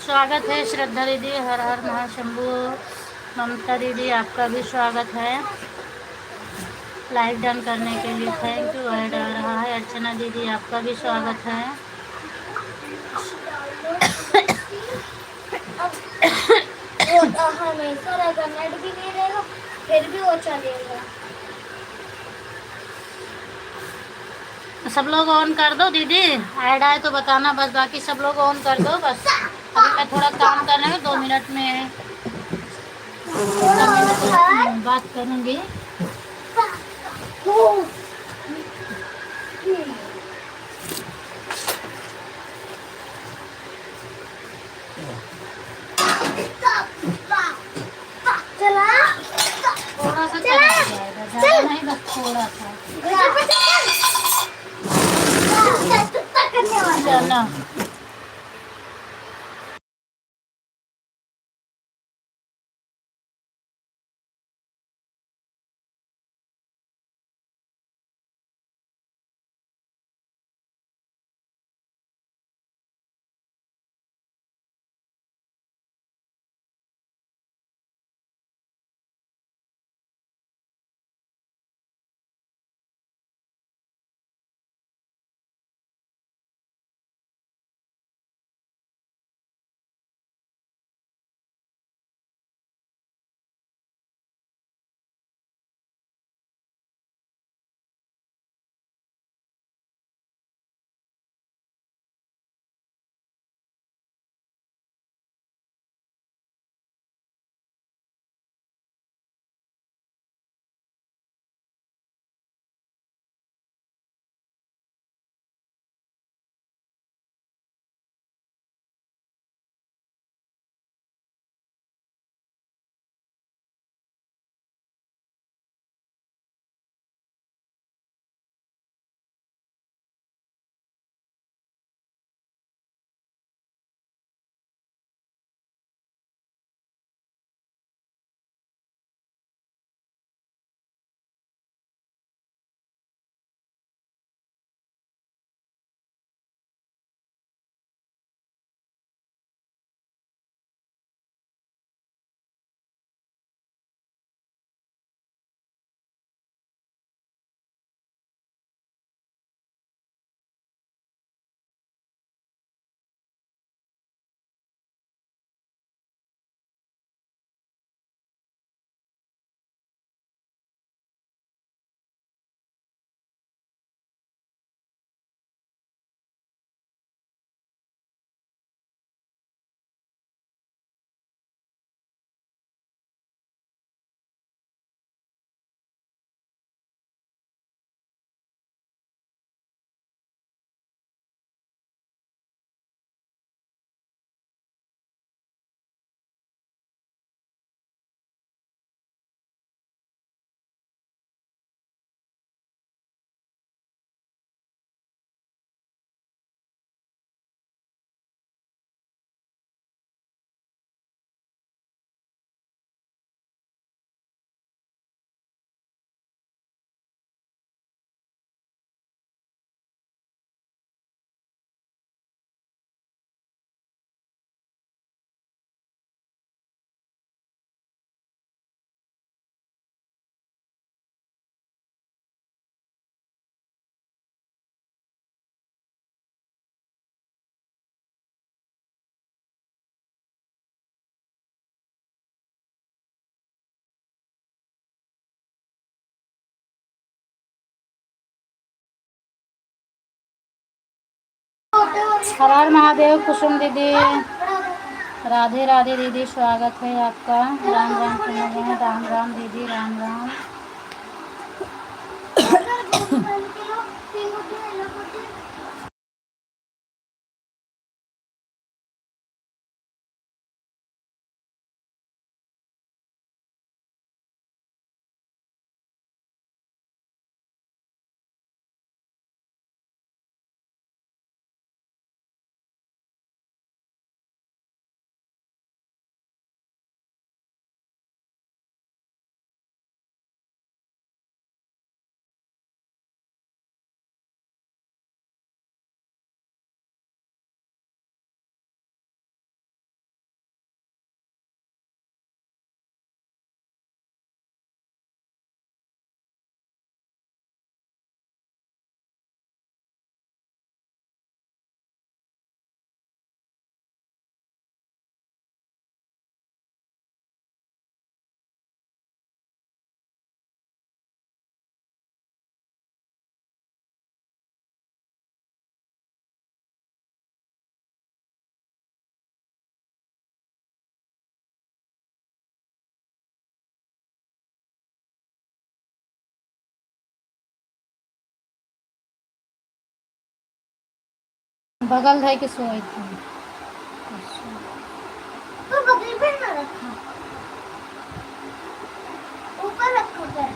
स्वागत है श्रद्धा दीदी, हर हर महाशंभू। ममता दीदी आपका भी स्वागत है। लाइक डन करने के लिए थैंक यू। ऐड आ रहा है। अर्चना दीदी आपका भी स्वागत है। हमेशा रहेगा, नेट भी नहीं रहेगा फिर भी वो चलेगा। सब लोग ऑन कर दो दीदी, ऐड आए तो बताना बस, बाकी सब लोग ऑन कर दो बस। अभी मैं थोड़ा काम कर रही हूँ, 2 मिनट में 15 मिनट बात करूँगी। चला थोड़ा सा चला जाएगा, ज़्यादा नहीं, बस थोड़ा सा चला। हर हर महादेव। कुसुम दीदी, राधे राधे दीदी, स्वागत है आपका। राम राम कुमार, राम राम दीदी, राम राम। बगल है कि सोई थी। अच्छा। तो बगल पे ना रखा, ऊपर रखो कर।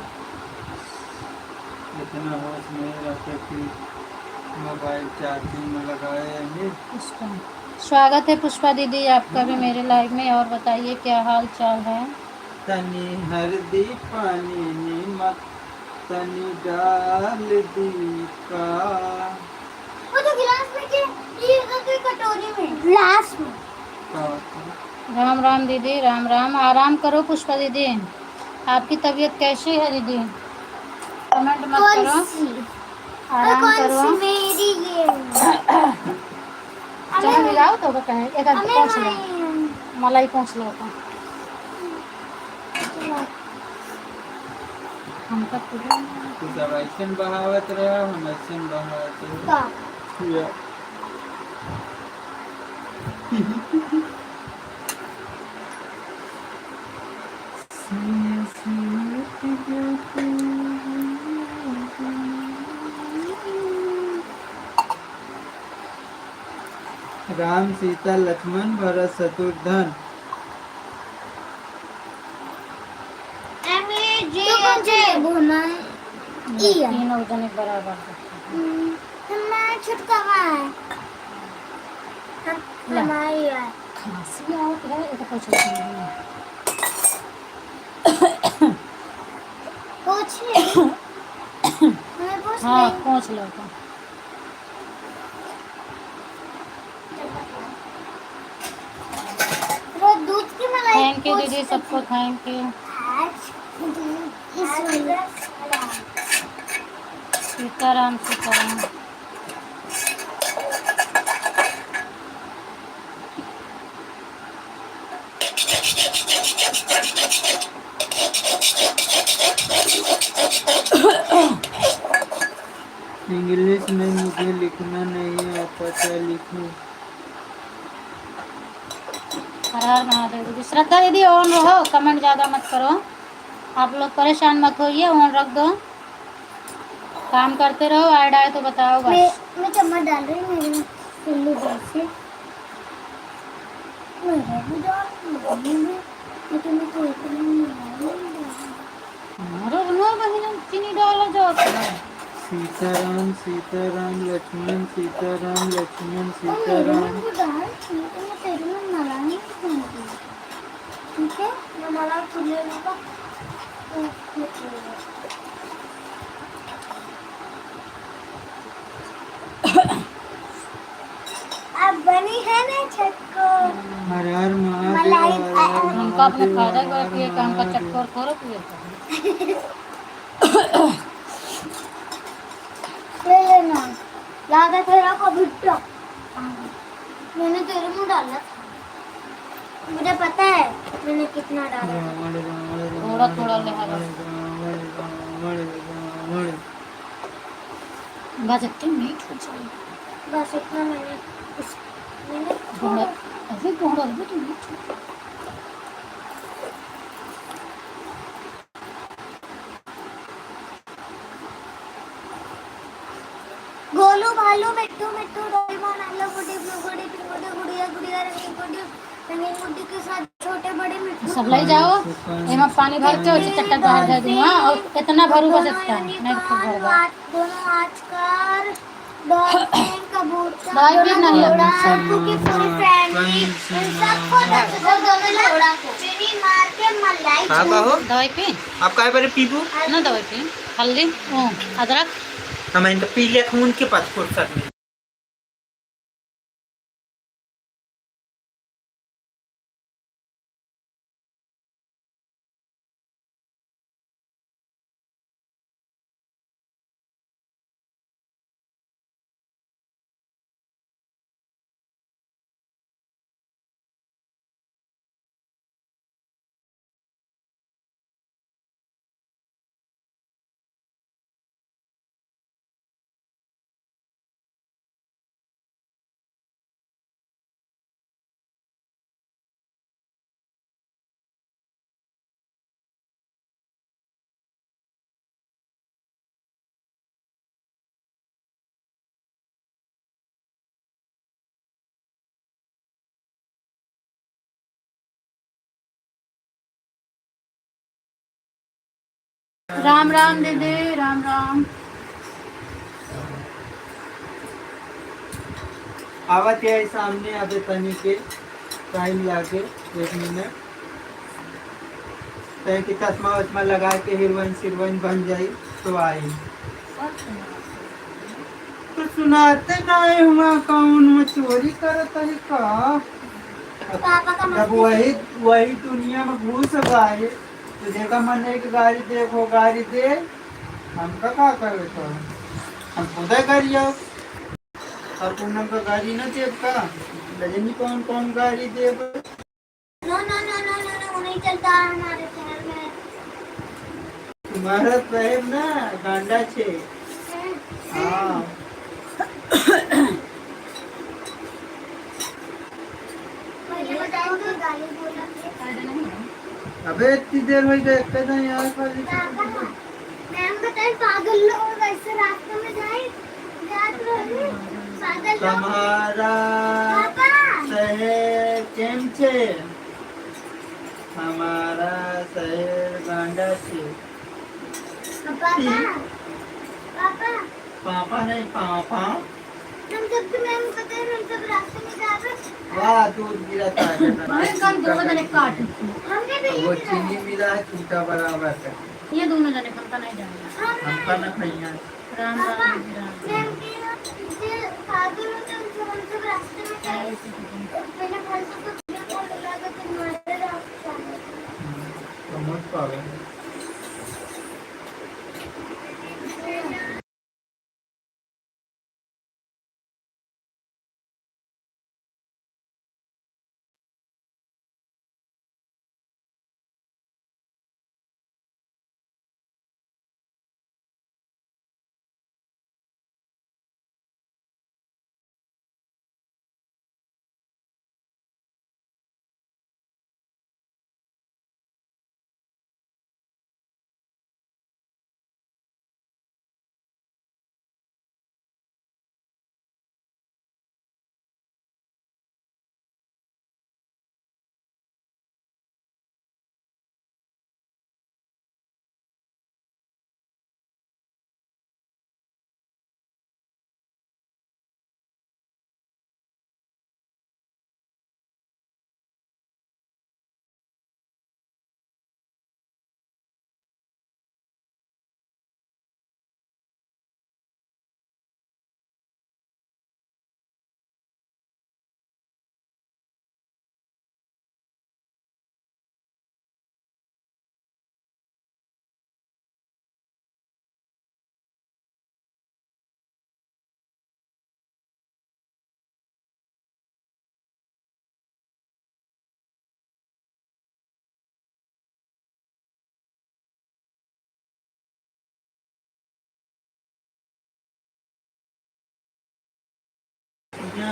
इतना होश नहीं रखे कि मोबाइल चार्जिंग में लगाएंगे। पुष्पा, स्वागत है पुष्पा दीदी आपका भी मेरे लाइव में। और बताइए क्या हाल चाल है। तनी हल्दी पानी नमक तनी डाल दी का। वो तो गिलास में के ये तो कटोरी में ग्लास में। राम राम दीदी, राम राम। आराम करो पुष्पा दीदी। आपकी तबीयत कैसी है दीदी? कमेंट मत कौन करो, सी? आराम कौन करो। सी मेरी ये? चाय मिलाओ तो कहे एक आध पहुंच लो, हमें मलाई पहुंच लो तो हम तक तू सब ऐसन बहावत रहा, हम ऐसन बहावत का रहे। राम सीता लक्ष्मण भरत शत्रुघ्न। हमें जे जे बोलना है ये तीनों जने बराबर करते हमारा छुटका है ला। हमारी है खांसी आउट है ये तो कुछ नहीं। पूछ ले हमें पूछ ले। हाँ पहुंच लो तो वो दूध की मलाई थैंक यू दीदी, सबको thank you. Sitaram Sitaram. English में मुझे लिखना नहीं आता, क्या लिखूं? हर हर महादेव दीदी। श्रद्धा दीदी ऑन रहो, कमेंट ज़्यादा मत करो। आप लोग परेशान मत होइए, ऑन रख दो, काम करते रहो। ऐड आए तो बताओ बस। मैं चम्मच डाल रही हूँ मेरे पिल्लू दूध से। मेरे भी डाल लेकिन मैं कोई तो नहीं रो बहन चीनी डालो जो सीताराम सीताराम लक्ष्मण सीताराम लक्ष्मण मेरे सीताराम। में वो डाल ठीक है, मैं तेरे में मलाई नहीं खाऊंगी। ठीक है मैं मलाई खुले का अब बनी है ना छक्को हर हर मलाई महादेव हर हर हमका अपने महादेव फायदा हर हर करती है कि हमका महादेव। चक्कर करो पिए ले लेना लागा तेरा को भुट्टा मैंने तेरे में डाला था, मुझे पता है मैंने कितना डाला था। थोड़ा थोड़ा ले हवा बस इतनी मीठ हो जाएगी। बस इतना मैंने थोड़ा थोड़ा अभी थोड़ा भी तो मीठ हो। गोलू भालू मिट्टू मिट्टू डोरेमोन आलू गुड्डी ब्लू गुड्डी पिंक गुड्डी गुड़िया गुड़िया रंगीन गुड्डी के साथ छोटे बड़े मिट्टू सब ले जाओ, एमा पानी भर के उसी चट्टा बाहर दे दूंगा और इतना भरू बस इतना नहीं तो भर दो। दोनों आजकल डॉल्फिन कबूतर दवाई भी नहीं है। घोड़ा की पूरी फैमिली इन सबको दोनों घोड़ा को चीनी मार के मलाई हाँ कहो, दवाई पी आप काय बरे पीबू? ना, दवाई पी हल्दी अदरक। हमें तो पी लिया खून के पास फुर्सत में। राम राम दीदी, राम राम। आवत है सामने अबे तनी के टाइम लागे 1 मिनट तय कि चश्मा वश्मा लगा के हीरोइन सिरोइन बन जाई तो आई। तो सुनाते नहीं हुआ कौन में चोरी करत है का। पापा का जब मस्ती वही वही दुनिया में घुस गए तो देखा मन एक गाड़ी देखो गाड़ी दे हमका का करे तो हम खुदा करियो और पूनम का गाड़ी न देव का रजनी कौन कौन गाड़ी देव। No no no no no no, वो नहीं चलता हमारे शहर में। तुम्हारा बहन ना गांडा छे। हाँ ये बताओ कि गाली बोला अबे इतनी देर हो गई कहता यार पर पापा मैम बताए पागल लोग ऐसे रास्ते में जाए जात रहे पागल लोग। तुम्हारा पापा शहर केम छे हमारा शहर गांडा छे। पापा पापा पापा नहीं पापा हम सब तो मैम बताए हम सब रास्ते में जा रहे वाह दूध गिरा था कल दोनों जने काट, हमने भी वो चीनी मिला है छूटा बराबर का ये दोनों जने हमका नहीं जाना। हमका न खैया। राम पापा राम दीदी, राम मैम के पागल होते हैं हम सब रास्ते में जाए मैंने घर से कुछ भी बोल लगा तो मारे रास्ते में। तो मत पागल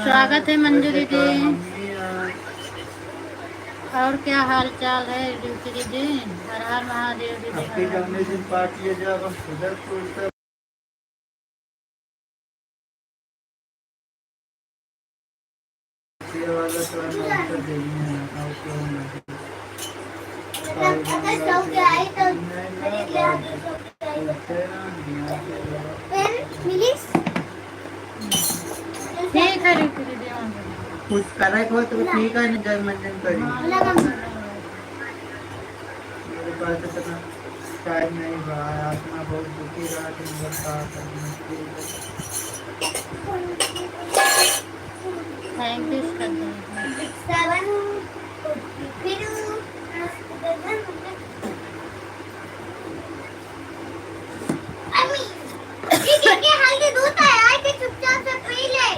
स्वागत है मंजू दीदी। मम्मी और क्या हाल चाल है ड्यूटी दीदी? हर हर महादेव दीदी, आपके हर हर डोनेशन पार्टी है जब हम उधर छोड़ते ये वाला तो हम कर देंगे ना और क्या होना अगर सौ के आई तो खरीद ले आगे सौ के आई तो फिर मिलिस ठीक है ड्यूटी दीदी, हाँ। कुछ करे को तो ठीक है नहीं जब मंजन करेंगे लगा मेरे पास इतना टाइम नहीं रहा है आत्मा बहुत दुखी रहा कि मगर का करना थैंक यू कर दो। 7 फिर अम्मी ये के हल्दी दूध है आई के चुपचाप से पी ले।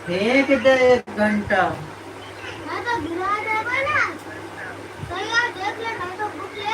फेंक दे 1 घंटा मैं तो गिरा देगा ना तो यार देख ले मैं तो भूख ले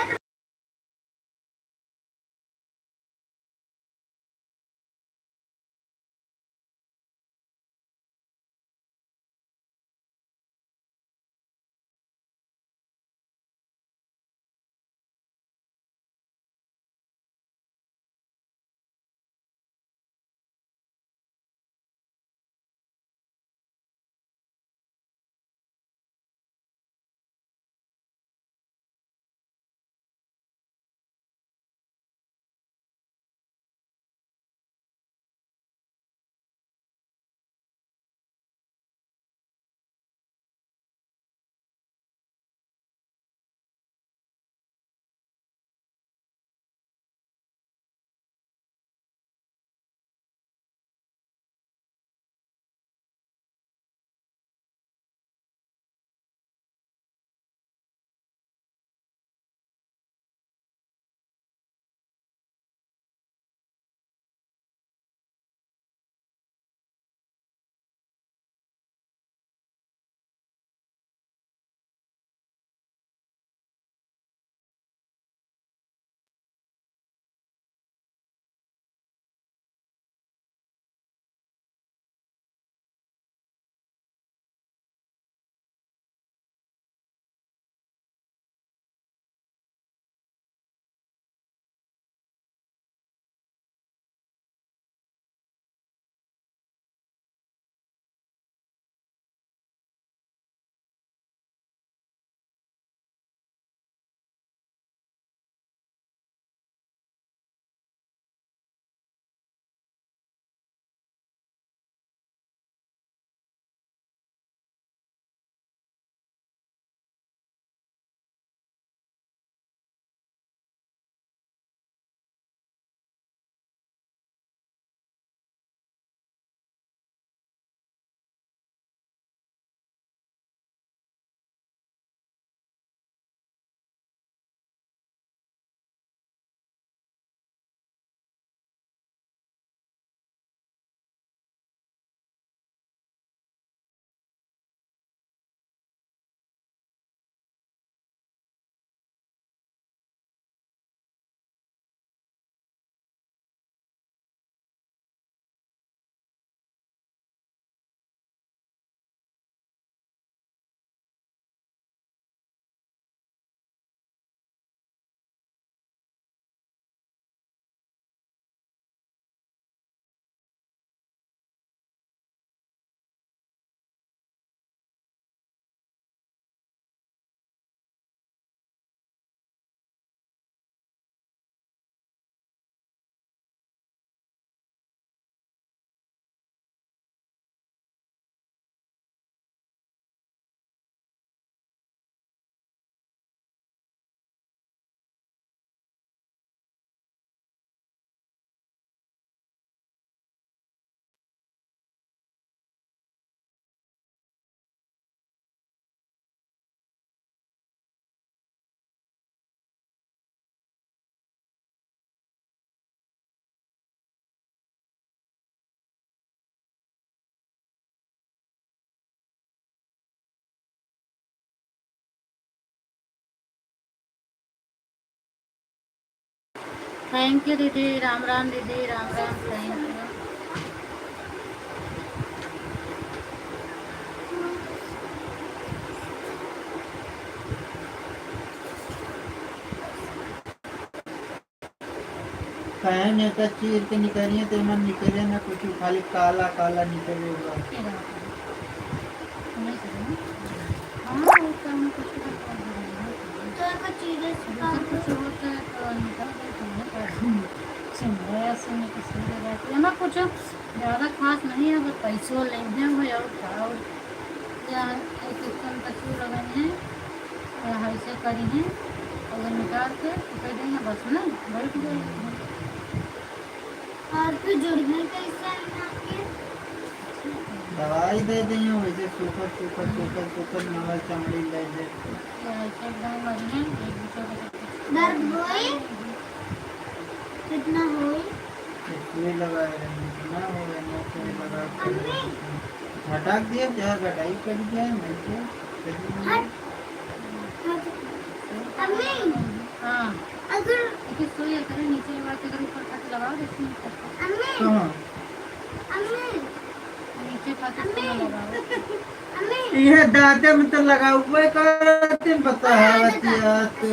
थैंक यू दीदी, राम राम दीदी, राम राम, थैंक यू। कहे नहीं तो चीर के निकलिए तो मन निकले ना कुछ, खाली काला काला निकलेगा। हाँ वो काम कुछ तो कर देना है। तो एक चीज़ अगर कुछ होता है तो निकाल देते हैं। सिंगड़ा से में किसी भी रहती है ना, कुछ ज़्यादा खास नहीं है, अगर पैसों लेंगे हुए और खाओ या एक एक कम कचू लगाए हैं या ऐसे करी हैं, अगर निकाल के तो कह देंगे बस ना बैठ गए। और फिर जुड़ने कैसे है आपके? दवाई दे देंगे वैसे सूखर सूखर सूखर सूखर नवल चमड़ी ले दे। ऐसे एकदम बढ़िया एक दूसरे को सब कुछ दर्द हुई? कितना हुई? सुई लगाए रहेंगे ना, हो ना सुई लगा के हटा दिए, जहाँ घटाई कर दिया मैं हट हट। अम्मी हाँ अगर देखिए सुई अगर नीचे लगा के अगर ऊपर खाते लगाओ जैसे अम्मी कहाँ अम्मी नीचे खाते सुई लगाओ। अम्मी ये दांते में तो लगा हुआ है, करते पता है तो।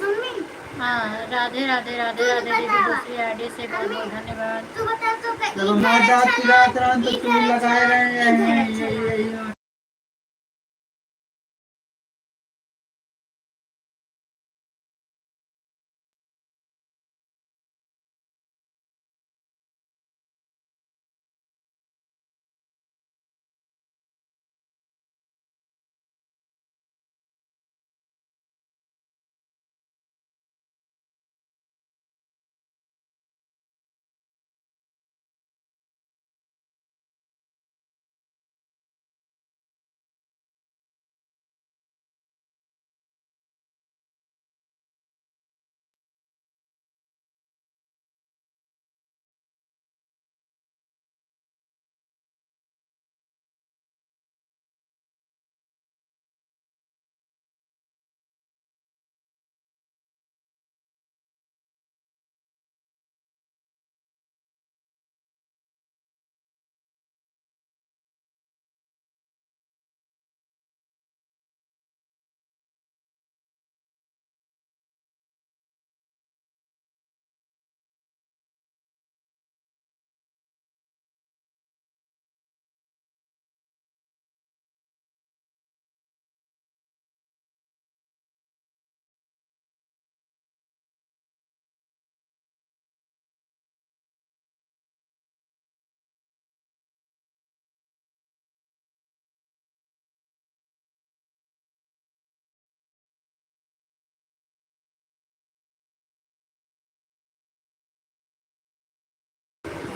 मम्मी हाँ राधे राधे राधे राधे दीदी, दूसरी आईडी से बहुत बहुत धन्यवाद। तू बता तो जब मैं दांत पिलात रहा तो सुई लगाए रहे हैं ये।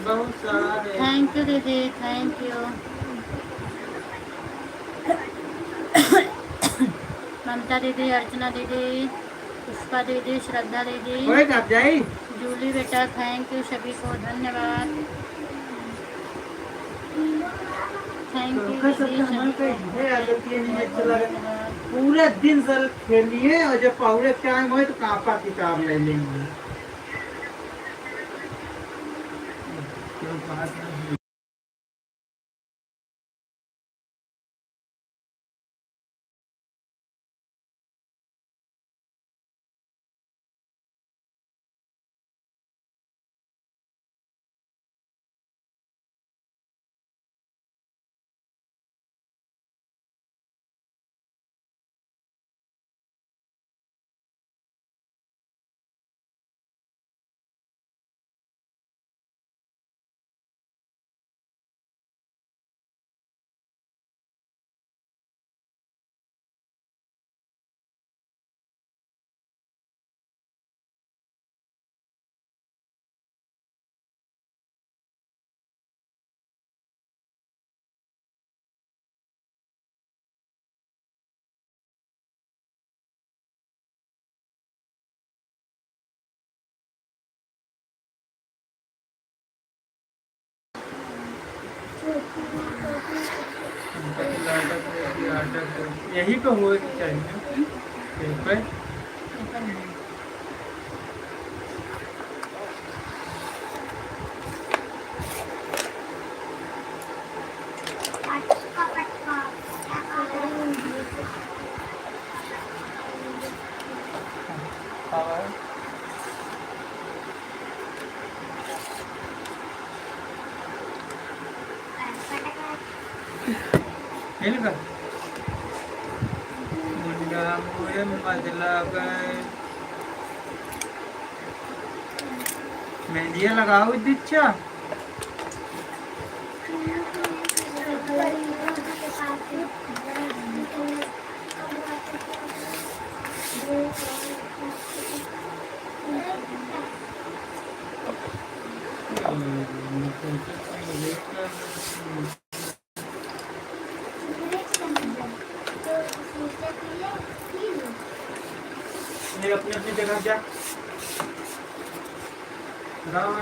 बहुत सारे थैंक यू दीदी, थैंक यू। ममता दीदी, अर्चना दीदी, पुष्पा दीदी, श्रद्धा दीदी, ओए कब जाई जूली बेटा, थैंक यू सभी को धन्यवाद। थैंक यू तो सब दीदी मन सभी का को है आदत ये नहीं अच्छा लगा। धन्यवाद। पूरे दिन सर खेलिए और जब पौड़े टाइम हो तो कापा किताब ले लेंगे। कोई बात नहीं। यही तो हो चाहिए। खेल कर मुंडा मोरे मतलब मेहंदिया लगाओ दीक्षा अपनी अपनी जगह जा राम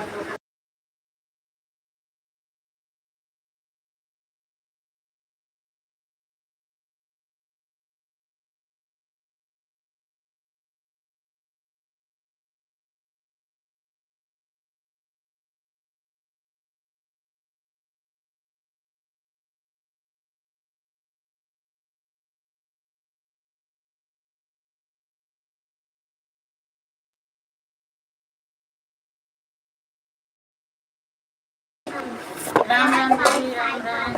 राम दीदी, राम राम।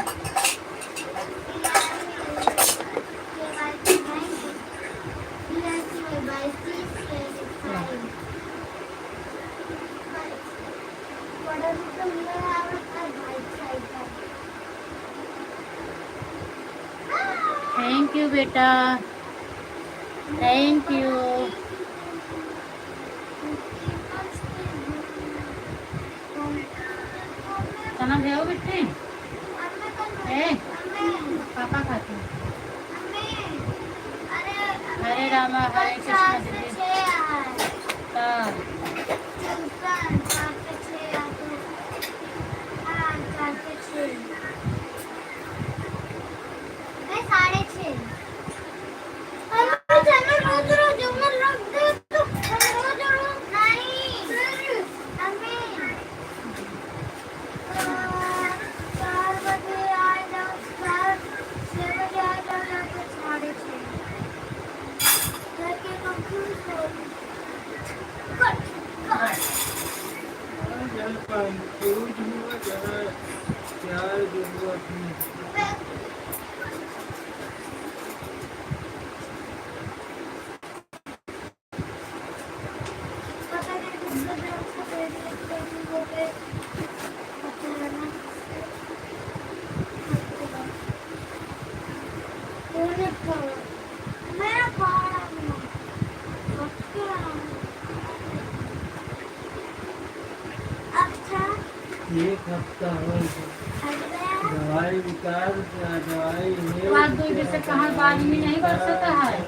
थैंक यू बेटा, थैंक यू। खाना खाओ बेटे? पापा खाते हैं। हरे रामा हरे कृष्ण दीदी। हाँ। एक हफ्ता हो दवाई विकास दवाई बात दो जैसे कहाँ बाज में नहीं कर सकता है।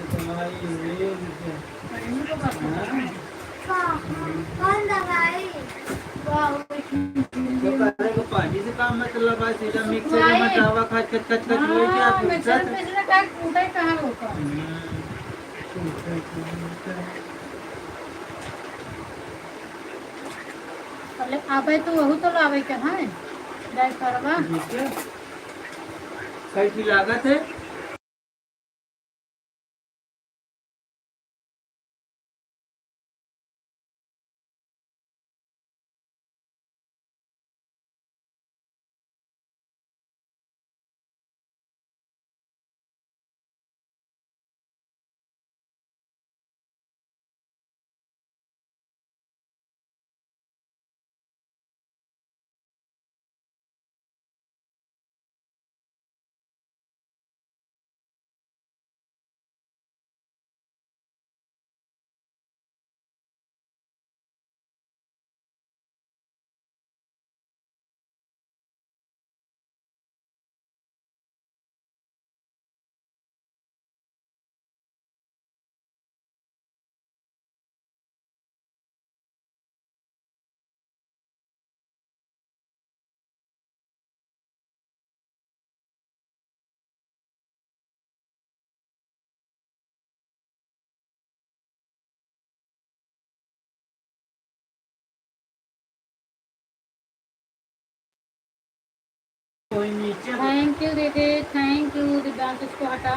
कौन दवाई? तो पानी से काम मतलब है सीधा मिक्सर में मचावा खच खच खच खच हुई क्या मिक्सर में से का टूटा ही कहाँ होगा। पहले आवे तो वही तो लावे के हैं जाय करवा कैसी लागत है? थैंक यू दीदी, थैंक यू दिव्यांश, इसको हटा।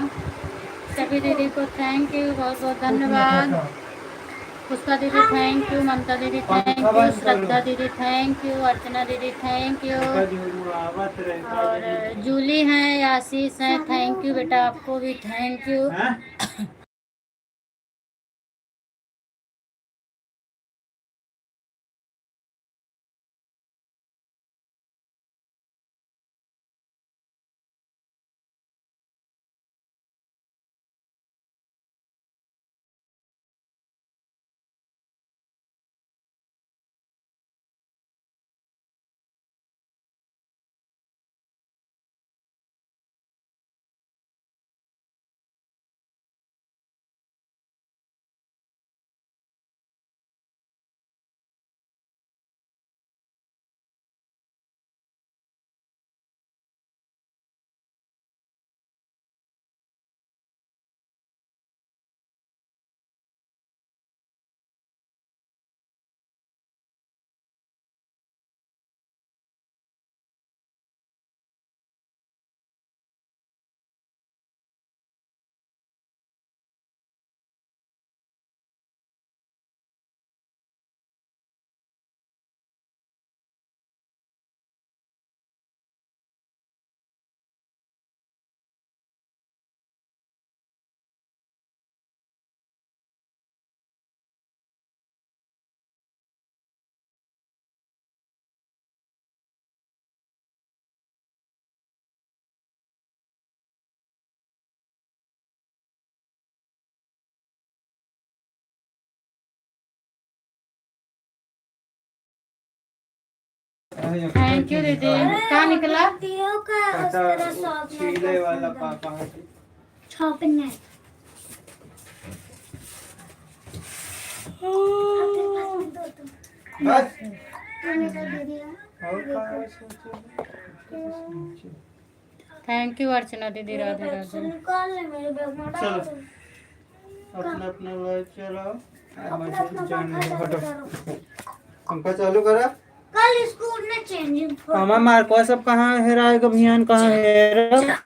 सभी दीदी को थैंक यू, बहुत बहुत धन्यवाद। पुष्पा दीदी थैंक यू, ममता दीदी थैंक यू, श्रद्धा दीदी थैंक यू, अर्चना दीदी थैंक यू, और जूली हैं, आशीष हैं, थैंक यू बेटा, आपको भी थैंक यू। थैंक यू दीदी। कहाँ निकला? सीले वाला पापा शॉपिंग है। बस थैंक यू अर्चना दीदी, राधे राधे। निकाल ले मेरे बैग में डाल चलो दो। अपना अपना लाइफ चलाओ। अपना अपना पंखा चालू करो। पंखा चालू करा। कल स्कूल में चेंजिंग मामा मार्को सब कहाँ है? राय अभियान कहाँ है?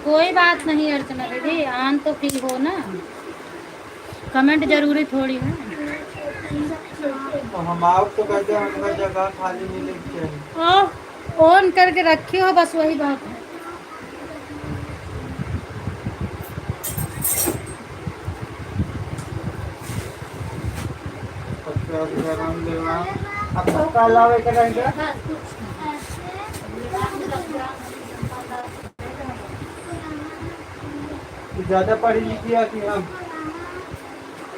कोई बात नहीं अर्चना दीदी, आन तो फ्री हो ना, कमेंट जरूरी थोड़ी है। तो हम आपको कहते हैं हमारा जगह खाली मिलनी चाहिए। ऑन करके रखी हो, बस वही बात है। अब सबका अलावा करेंगे। ज्यादा पढ़ी लिखी है कि हम?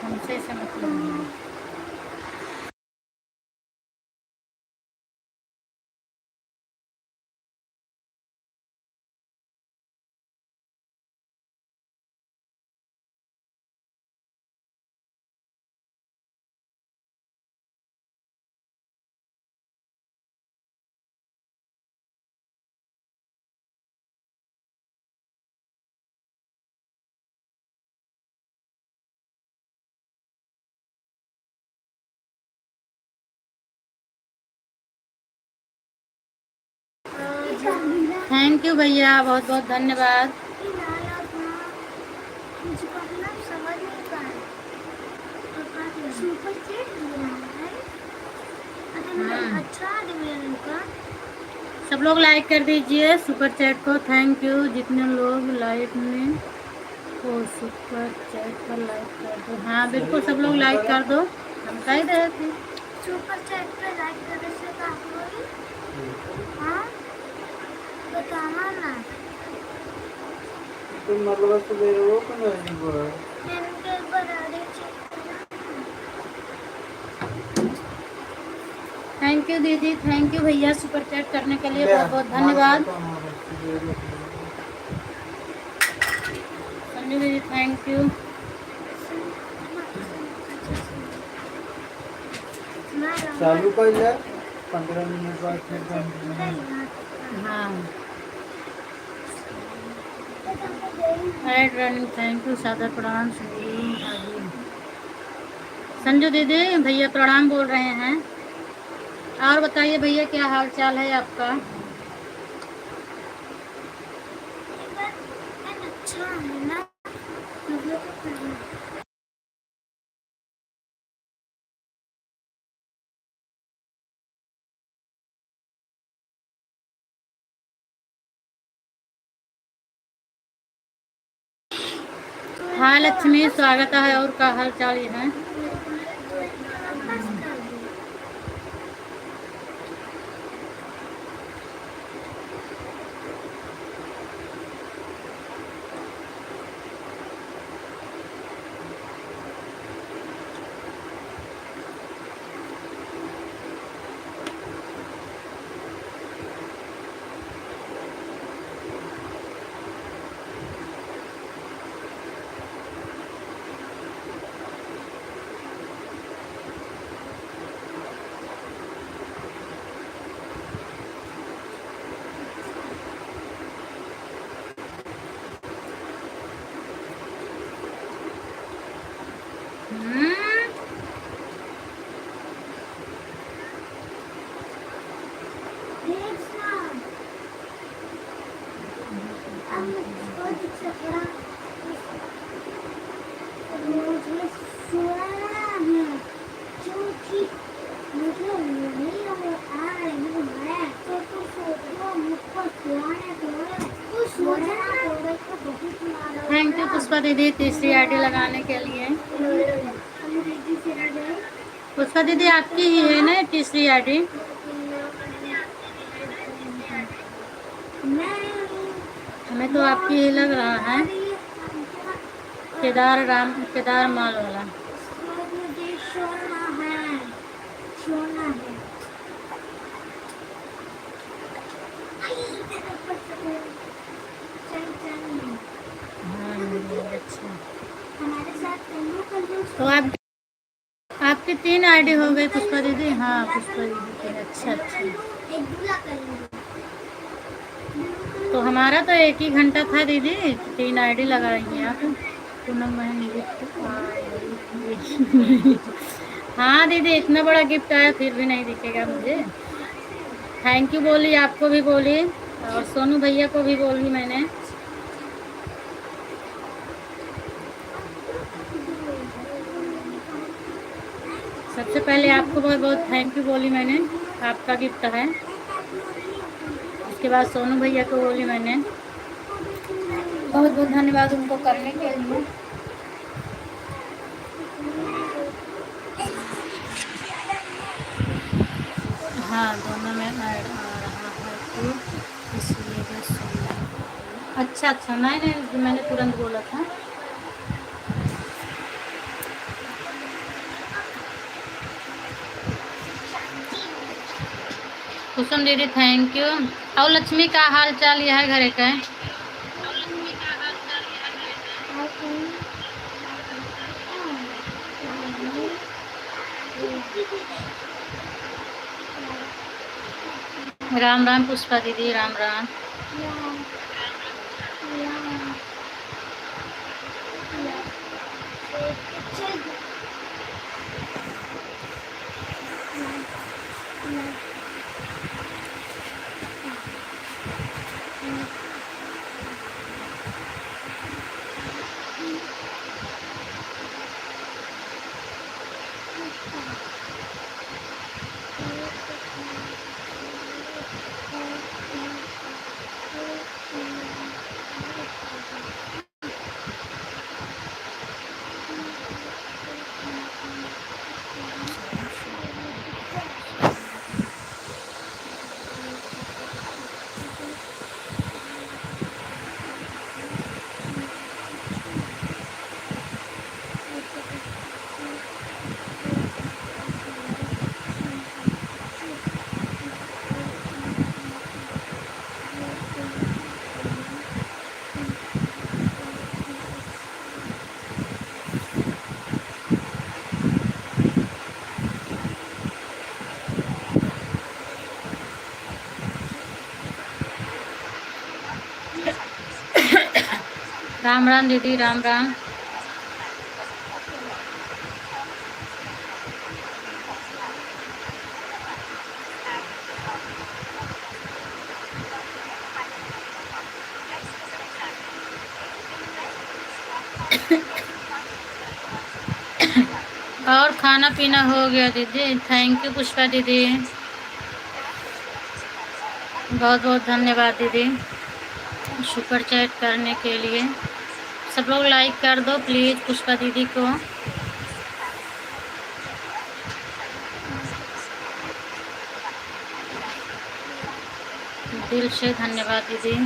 हमसे से मतलब नहीं। थैंक यू भैया, बहुत बहुत धन्यवाद। मुझे पढ़ना समझ नहीं पाया। सुपर चैट दिया है। अरे अच्छा डिवीजन का। सब लोग लाइक कर दीजिए सुपर चैट को। थैंक यू जितने लोग लाइक में हो, सुपर चैट पर लाइक कर दो। हाँ बिल्कुल, सब लोग लाइक कर दो, हम कह रहे थे। सुपर चैट पे लाइक करने से क्या होगी? हाँ बताना ना। तुम मतलब से दे रहे हो कि नहीं बोल रहे? इनके बराबर थैंक यू दीदी, थैंक यू भैया सुपर चैट करने के लिए, बहुत बहुत धन्यवाद। संजू दीदी थैंक यू। चालू कर ले, 15 मिनट बाद फिर कंटिन्यू। हाँ एड रनिंग, थैंक यू, सादर प्रणाम संजू हाजी। संजू दीदी भैया प्रणाम बोल रहे हैं। और बताइए भैया क्या हाल चाल है आपका? अच्छा है ना, हाँ लक्ष्मी स्वागत है। और क्या हाल चाल है? मुझे सुना है क्योंकि मुझे नहीं आ रही है तो सोचो मुझको सुनाने तो सुनना तो बहुत मारा। थैंक यू पुष्पा दीदी तीसरी आईडी लगाने के लिए। पुष्पा दीदी आपकी ही है ना तीसरी आईडी? हमें तो आपकी ही लग रहा है। केदार माल वाला। मुझे सोना है, सोना है। अच्छा, हमारे साथ तो आपकी 3 आईडी हो गई पुष्पा दीदी? हाँ पुष्पा दीदी की। अच्छा, तो हमारा तो एक ही घंटा था दीदी, 3 आईडी लगाएंगे आप। पूनम बहन गिफ्ट हाँ दीदी इतना बड़ा गिफ्ट आया फिर भी नहीं दिखेगा मुझे। थैंक यू बोली, आपको भी बोली और सोनू भैया को भी बोली मैंने। सबसे पहले आपको बहुत बहुत थैंक यू बोली मैंने, आपका गिफ्ट है। उसके बाद सोनू भैया को बोली मैंने, बहुत बहुत धन्यवाद उनको करने के लिए। हाँ दोनों में ऐड आ रहा है तो इसलिए बस सुनना। अच्छा नहीं मैंने तुरंत बोला था। कुसुम दीदी थैंक यू। और लक्ष्मी का हाल चाल यह है घरे का? राम राम पुष्पा दीदी, राम राम। राम राम दीदी, राम राम। और खाना पीना हो गया दीदी? थैंक यू पुष्पा दीदी, बहुत बहुत धन्यवाद दीदी सुपर चैट करने के लिए। सब लोग लाइक कर दो प्लीज़ पुष्पा दीदी को। दिल से धन्यवाद दीदी।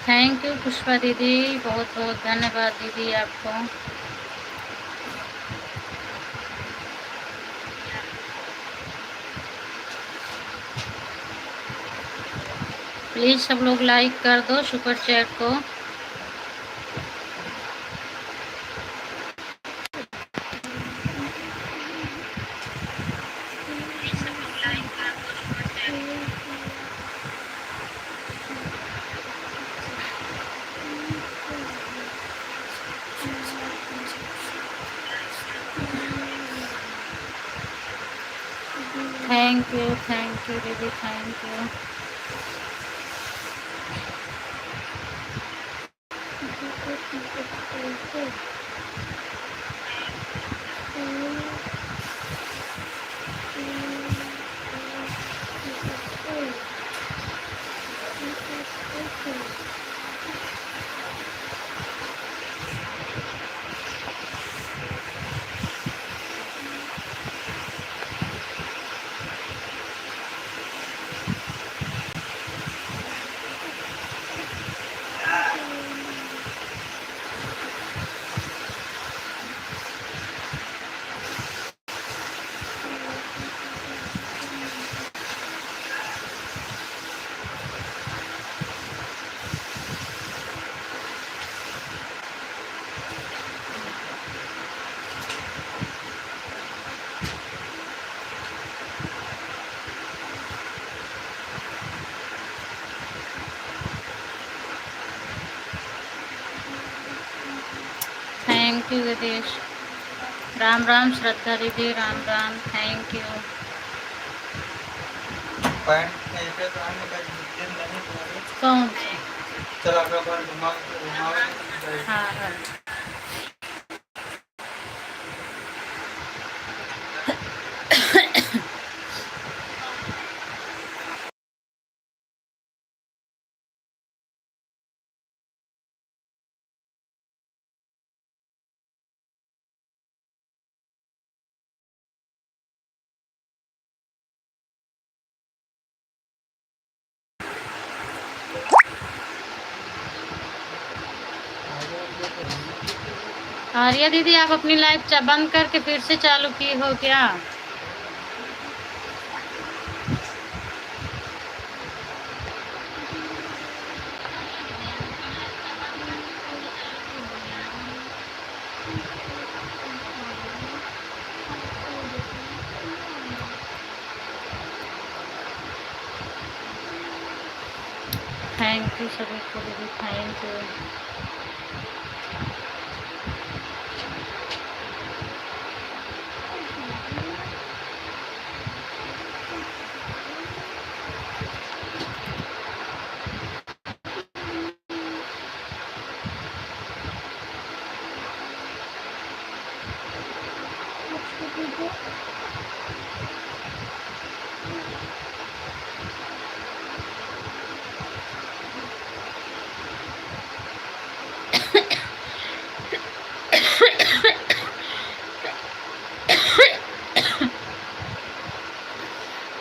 थैंक यू पुष्पा दीदी, बहुत बहुत धन्यवाद दीदी आपको। प्लीज़ सब लोग लाइक कर दो सुपर चैट को। थैंक यू दीदी, थैंक यू। थैंक यू दीदी, राम राम श्रद्धा दीदी, राम राम, थैंक यू। कौन चला घुमा। हाँ हाँ आर्या दीदी, आप अपनी लाइव बंद करके फिर से चालू की हो क्या? थैंक यू सभी को दीदी, थैंक यू।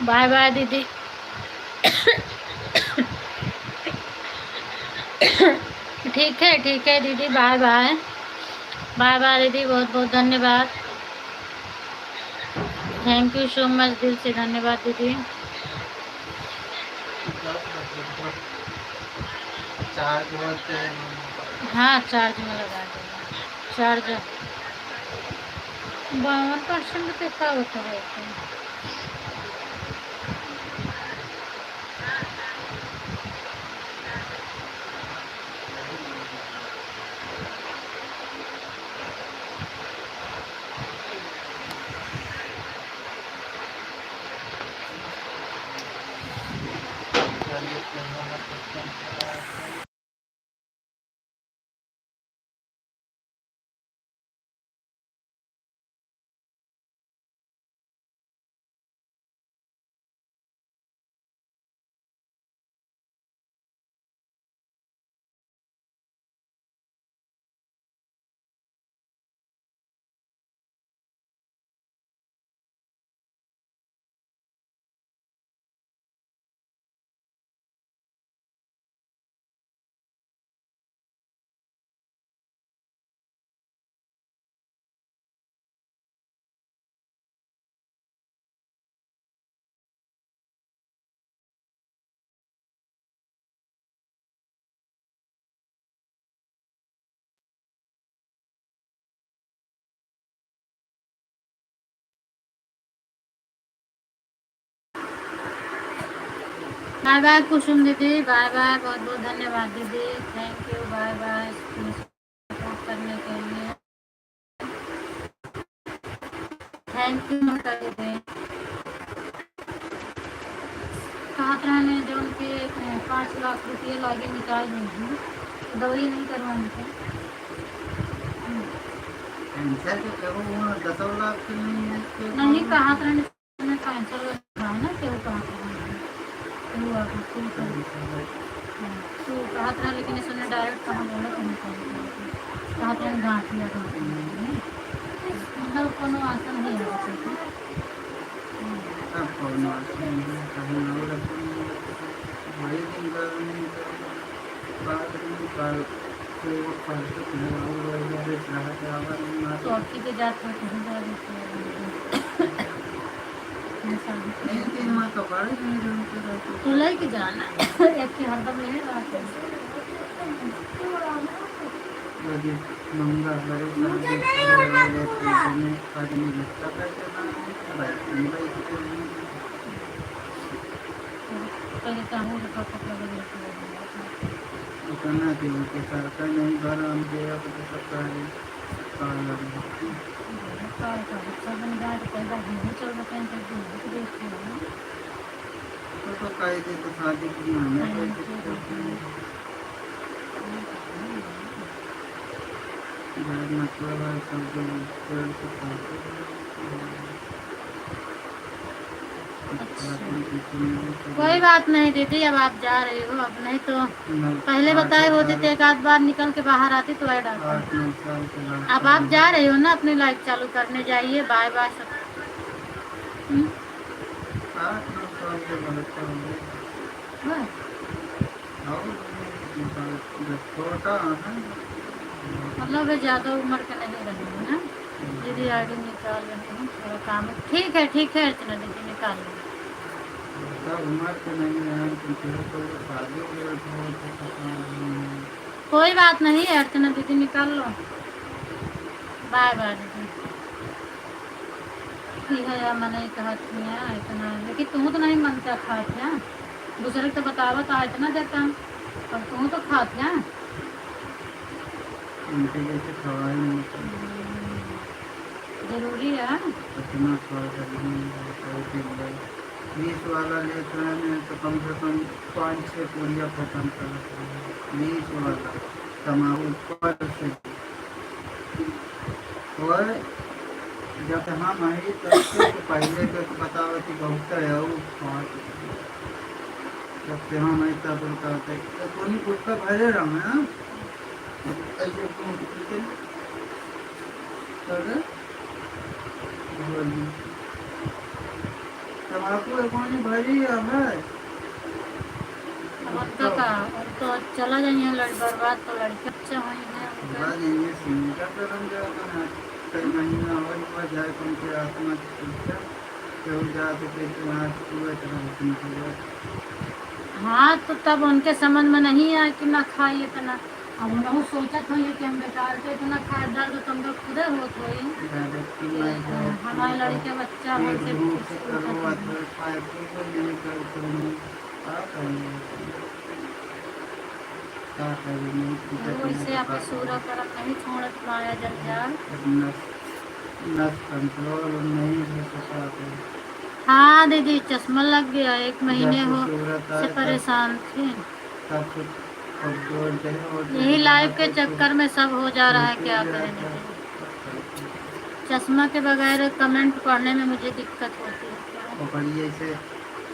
बाय बाय दीदी। ठीक है दीदी, बाय बाय। बाय बाय दीदी, बहुत बहुत धन्यवाद। थैंक यू सो मच, दिल से धन्यवाद दीदी। चार्ज होते हैं। हाँ चार्ज में लगा देगा। चार्ज 52% पे क्या होता है इसमें? बाय बाय कुसुम दीदी, बाय बाय, बहुत बहुत धन्यवाद दीदी, thank you, bye bye support करने के लिए, थैंक यू ममता दीदी। कहाँ रहने जो उनके 5 लाख रुपये लागे निकाल देंगे, दवाई नहीं करवाने के। नहीं कहाँ रहने कैंसर है ना, क्यों कहाँ तो कहा था, लेकिन इसने डायरेक्ट कहाँ बोला तो कहा था गाँठिया मतलब कोनो आसन नहीं है। चौकी के जात में कहीं जा तो लेके जाना एक की हरदम ले नहीं घर हम दिया तो सरकार तो कायदे तो शादी की मतलब है कोई बात नहीं दीदी, अब आप जा रहे हो, अब नहीं तो पहले बताए होते तो एक आध बार निकल के बाहर आती तो ऐड आता। अब आप जा रहे हो ना, अपनी लाइफ चालू करने जाइए, बाय बाय सब। मतलब ज़्यादा उम्र के नहीं रहेंगे ना दीदी, आगे निकाल रहे हैं, थोड़ा काम है। ठीक है ठीक है अर्चना दीदी, निकाल लेंगे। कोई बात नहीं है अर्चना दीदी, निकाल लो, बाय बाय दीदी। ठीक है यार, मैंने कहा इतना, लेकिन तुम तो नहीं मन क्या खा था, दूसरे को बतावा तो इतना देता, और तुम तो खा था। जरूरी है 20 वाला लेते हैं तो कम से कम 5-6 पूरियाँ खत्म कर 20 वाला तमाकू पर से। और जब हम आई तो पहले के बताओ कि बहुत है वो जब से हम आई तब बताते कोई पुस्तक भरे रहा ऐसे तम्बाकू पानी भरी है तो चला जाइए बर्बाद, तो लड़के अच्छा हुई है कई महीना और जाए उनके आत्मा की क्यों जाते थे इतना हुआ इतना हुआ। हाँ तो तब उनके समझ में नहीं आया कि ना खाई इतना। अब उन्होंने सोचत हो कि हम बेकार के इतना खाए डाल तो तुम लोग खुदे होत होई। डायरेक्टली मैं गया हमारे लड़के बच्चा हो पेट के भूख से करो अथवा खाए पी को नहीं करते हैं क्या करेंगे क्या करेंगे वो इसे आपके सूरा परम नहीं छोड़त माया जंजाल। नस नस कंट्रोल नहीं हो पाते। हाँ दीदी चश्मा लग गया, 1 महीने जब हो सूरत से आए परेशान थी। तब कुछ कमजोर देह और यही लाइव के चक्कर में सब हो जा रहा है, क्या करें दीदी। चश्मा के बगैर कमेंट पढ़ने में मुझे दिक्कत होती है। पकड़िए से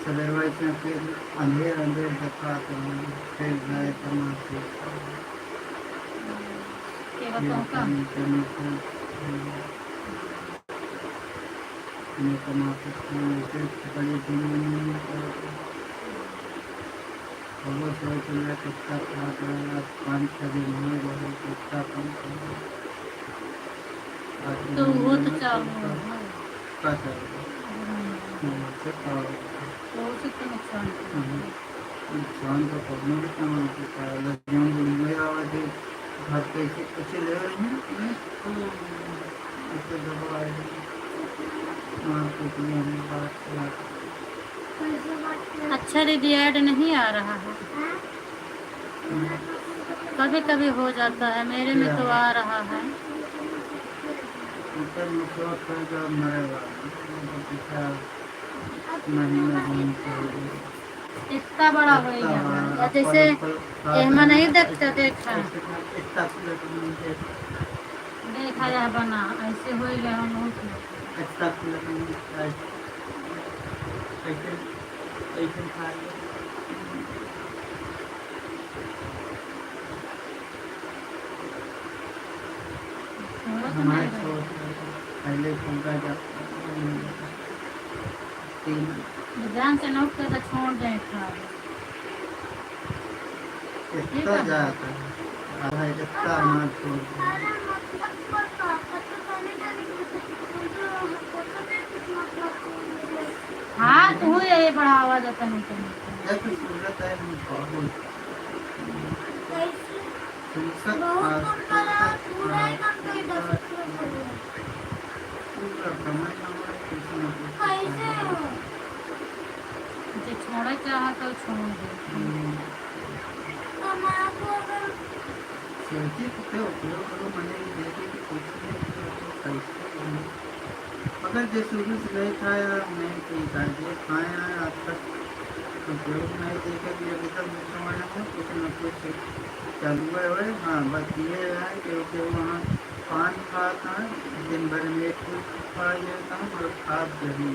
सदैव इसमें फिर अंधेर अंधेर दिखाते हैं फिर गए तमाशे क्या बताऊँ का? कुत्ता खा गया 5-6 दिन हुए बहुत कुत्ता कम तो वो तो चालू है। का चलेगा तो उसी को नुकसान नुकसान तो करने के काम होता है लड़कियों बुढ़िया आवाज़ घर पे कुछ ले रही हैं ऐसे दबाए कुछ नहीं हमें बात अच्छा दीदी ऐड नहीं आ रहा है, कभी कभी हो जाता है, मेरे में तो आ रहा है। ऊपर मुझे जब मरेगा महीने घूमते इतना बड़ा हो गया है जैसे एहमा नहीं देखते देखा देखा जा बना ऐसे हो गया हम बहुत हमारे पहले फूका ध्यान से नोट कर छोड़ दें इतना जाता है आधा इतना हमारा छोड़ हाँ तो ये बड़ा आवाज आता नहीं जब सूरत है बहुत जो छोड़ा चाहा तो छोड़ दे। मगर जो शुरू से नहीं खाया नहीं ठीक है जो खाए हैं आज तक उपयोग नहीं देखे कि अभी तक समय में कुछ न कुछ चालू है। हाँ बस ये है क्योंकि वहाँ पान खाता है दिन भर में एक फूल खा लेता हूँ और खाद जरूर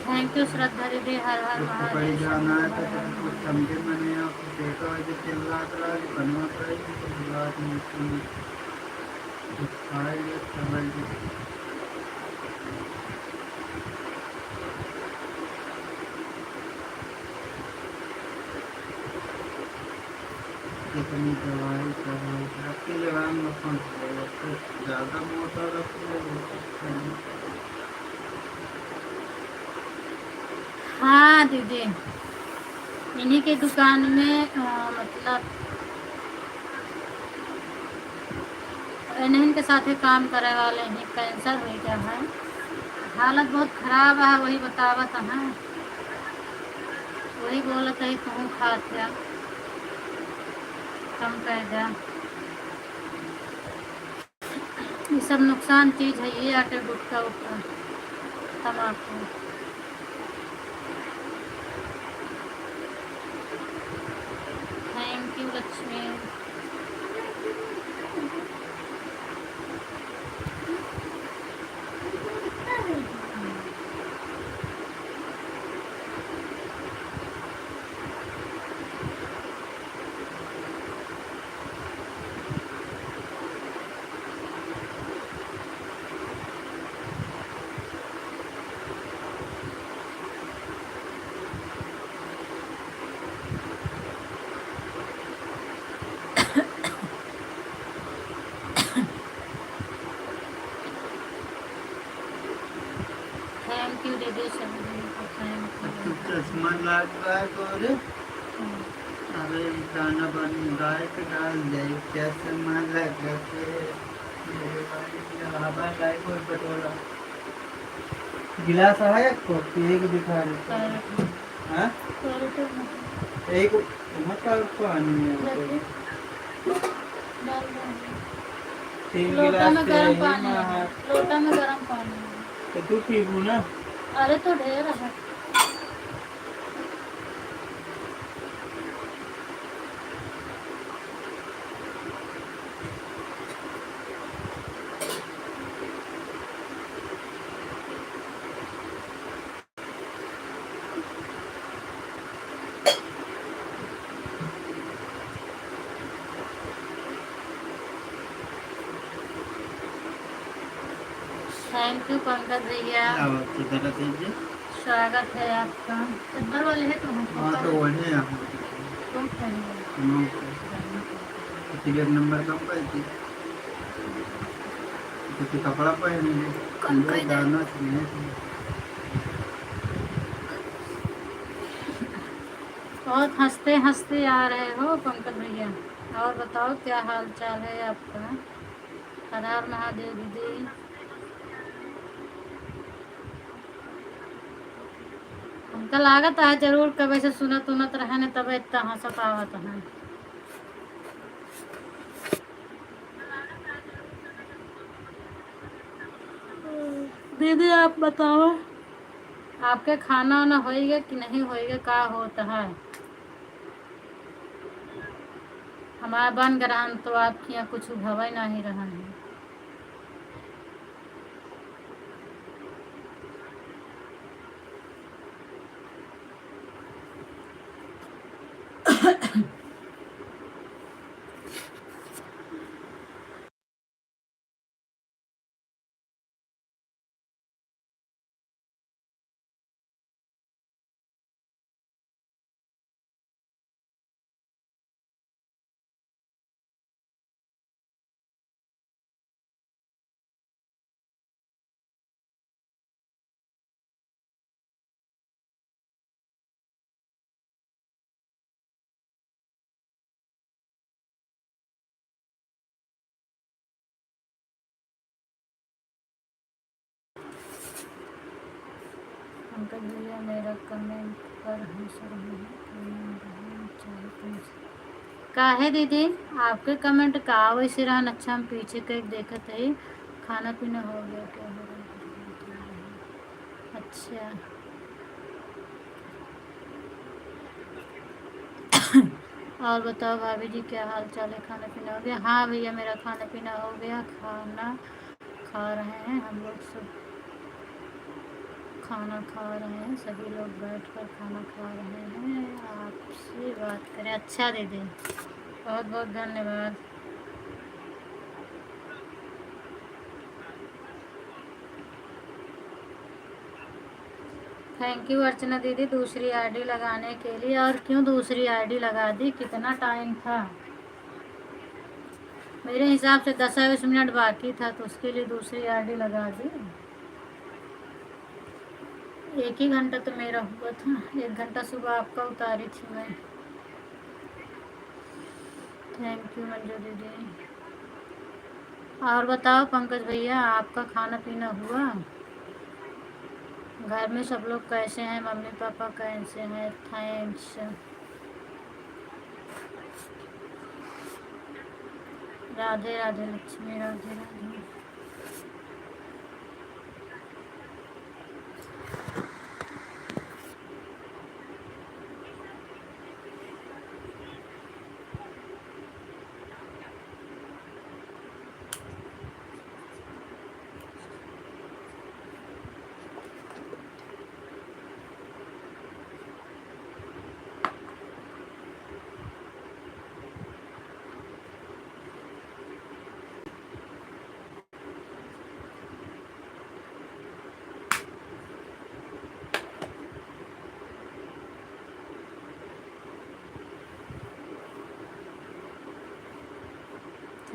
थैंक यू श्रद्धा दीदी, हर हर कहीं महादेव। जाना है तो कुछ समझे मैंने आप देखा है जो चिल्ला करा बनवा करेगी तो बात नहीं खाएंगे समझ कितनी दवाई आपकी जगह में ज़्यादा मोटा रखिए। हाँ दीदी इन्हीं की दुकान में मतलब इन्हीं के साथ ही काम करे वाले हैं, कैंसर हो गया है, हालत बहुत खराब है, वही बतावत है, वही बोलत है तुम खाते कम कर जा। ये सब नुकसान चीज़ है, ये आटे गुटखा उठा तम्बाकू। Thank you Lakshmi. Thank you दीदी, सभी दीदी को थैंक तू यू। चश्मा लाग रहा है तो अरे गाना बन गाय के डाल जाए कैसे मान लगा के मेरे भाई हवा लाए कोई बटोरा गिलास है आपको कि एक दिखा रहे हाँ एक मत पानी में तीन लोटा गिलास में से गर्म ही पानी है, महा लोटा में गर्म पानी है। तो तू पीबू ना अरे तो ढेर है। थैंक यू पंकज भैया, अच्छी तरह दीजिए स्वागत है आपका। चद्दर वाले है तुम? हाँ तो वही है तुम पहनिए। एक नंबर कम कर दी तो कपड़ा पहने गाना सुने बहुत हंसते हंसते आ रहे हो पंकज भैया। और बताओ क्या हाल चाल है आपका? हर हर महादेव दीदी। हमका लागत है जरूर कभी से सुनत उनत रहे ने तब इतना हंसत आवत है। दीदी आप बताओ, आपके खाना वाना होएगा कि नहीं होएगा, का होता है? हमारा बन ग्रहण तो आपके यहाँ कुछ भवे नहीं रहा है। पंकज भैया मेरा कमेंट पर हंस रहे हैं। काहे दीदी आपके कमेंट का वैसे रहन? अच्छा हम पीछे कहीं देखे थे। खाना पीना हो गया क्या? हो रहा? अच्छा। और बताओ भाभी जी क्या हाल चाल है? खाना पीना हो गया? हाँ भैया मेरा खाना पीना हो गया। खाना खा रहे हैं हम लोग सब, खाना खा रहे हैं सभी लोग बैठकर खाना खा रहे हैं। आपसे बात करें। अच्छा दीदी बहुत बहुत धन्यवाद। थैंक यू अर्चना दीदी दूसरी आईडी लगाने के लिए। और क्यों दूसरी आईडी लगा दी? कितना टाइम था? मेरे हिसाब से 10-20 मिनट बाकी था तो उसके लिए दूसरी आईडी लगा दी। 1 ही घंटा तो मेरा हुआ था, 1 घंटा सुबह आपका उतारी थी मैं। थैंक यू मंजू दीदी। और बताओ पंकज भैया आपका खाना पीना हुआ? घर में सब लोग कैसे हैं? मम्मी पापा कैसे हैं? Thanks. Radhe Radhe Lakshmi, Radhe Radhe.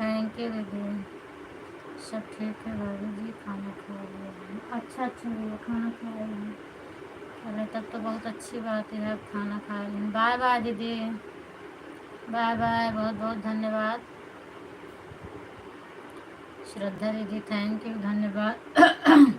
Thank you दीदी। सब ठीक है भाभी जी, खाना खा लिया है। अच्छा अच्छा भैया, खाना खा रहे हैं। चले तब तो बहुत अच्छी बात है, आप खाना खा लें। बाय बाय दीदी, बाय बाय, बहुत बहुत धन्यवाद। श्रद्धा दीदी थैंक यू, धन्यवाद।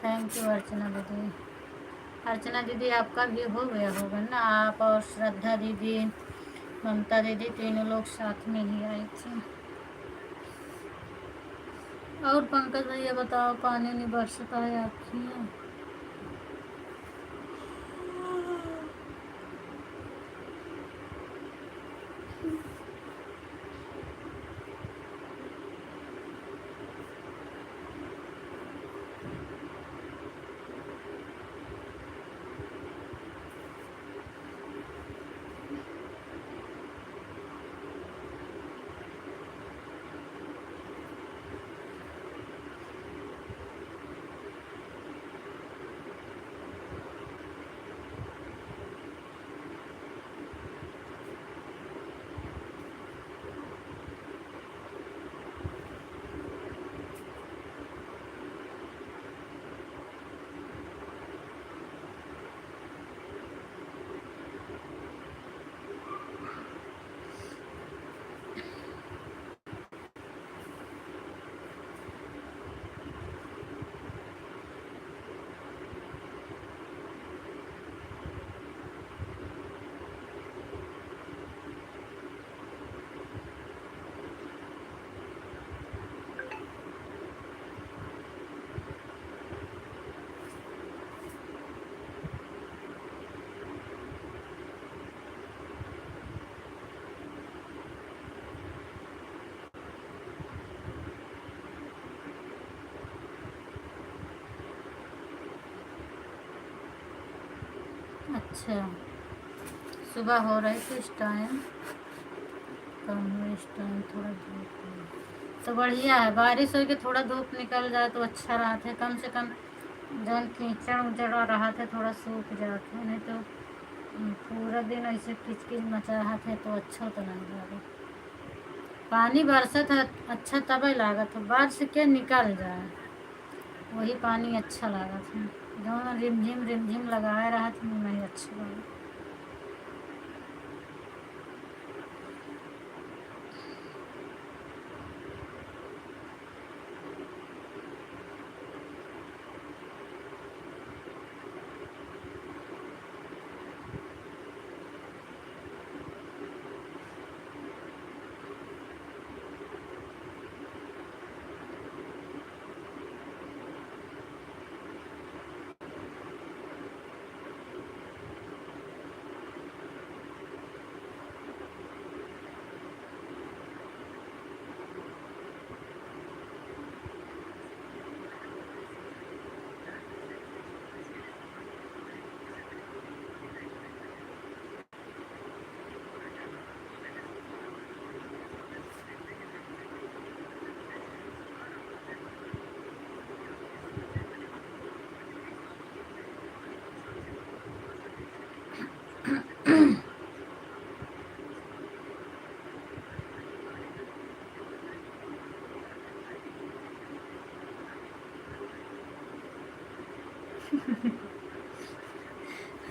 थैंक यू अर्चना दीदी। अर्चना दीदी आपका भी हो गया होगा ना, आप और श्रद्धा दीदी, ममता दीदी, तीनों लोग साथ में ही आई थी। और पंकज भैया बताओ, पानी नहीं बरसता है आपके यहाँ? अच्छा, सुबह हो रही थी इस टाइम, कम हुई इस टाइम, थोड़ा धूप है तो बढ़िया है। बारिश हो के थोड़ा धूप निकल जाए तो अच्छा रहता है, कम से कम जौन कीचड़ उचड़ रहा था थोड़ा सूख जाता है, नहीं तो पूरा दिन ऐसे किचकिच मचा रहा था तो अच्छा तो नहीं लगे। पानी बरसत है अच्छा तब ही लागत है, बारिश के निकल जाए वही पानी अच्छा लगा था। जौन रिमझिम लगाए रहा था नहीं अच्छा लगा।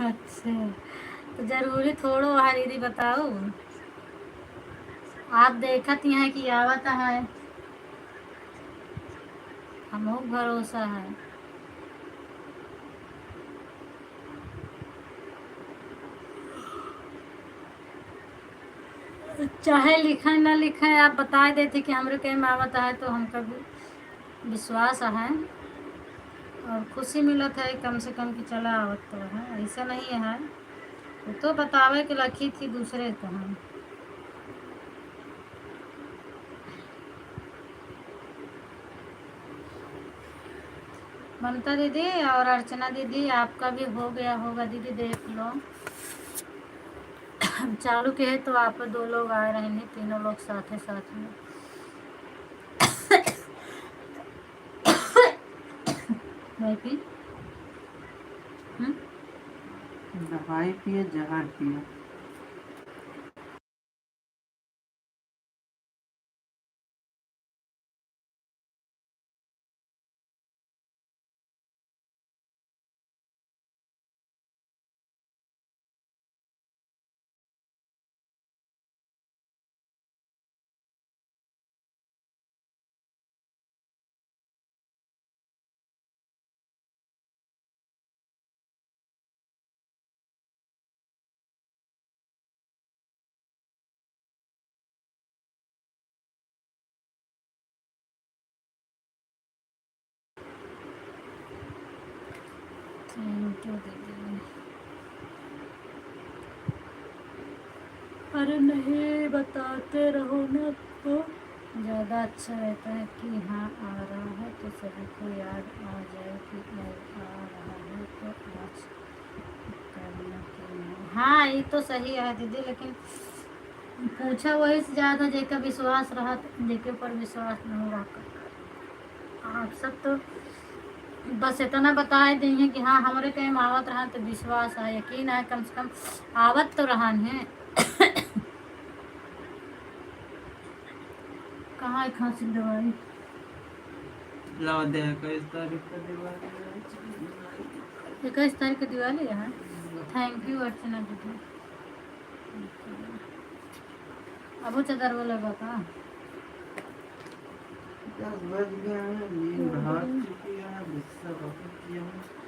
अच्छा, तो जरूरी थोड़ो है दीदी बताओ, आप देखत हैं कि आवत है, हमको भरोसा है। चाहे लिखें ना लिखें, आप बता देते कि हमरे कहीं मावत है तो हमका भी विश्वास है और खुशी मिलत है कम से कम कि चला आवत तो है, ऐसा नहीं है। वो तो बतावे कि रखी थी दूसरे कहाँ। ममता दीदी और अर्चना दीदी आपका भी हो गया होगा दीदी, देख लो। चालू के है तो आप 2 लोग आ रहे हैं, तीनों लोग साथ साथ में। भाई पी दवाई पिए, जहर पिए। थैंक यू दीदी। अरे नहीं बताते रहो ना तो ज़्यादा अच्छा रहता है कि हाँ आ रहा है तो सभी को याद आ जाए कि आ रहा है तो आज करना क्यों नहीं। हाँ ये तो सही है दीदी, लेकिन पूछा वही से ज़्यादा जेका विश्वास रहा, जेके ऊपर विश्वास नहीं रहा। आप सब तो बस इतना बताए देंगे कि हाँ हमारे कहीं आवत रहा तो विश्वास है, यकीन है, कम से कम आवत तो रहा है। कहाँ है खांसी की दवाई? लावा दे 21 तारीख का दिवाली। 21 तारीख की दिवाली है। थैंक यू अर्चना दीदी। अब चदर वो लगा था 10 बज गए हैं, नींद भाग चुकी है, गुस्सा बहुत किया है।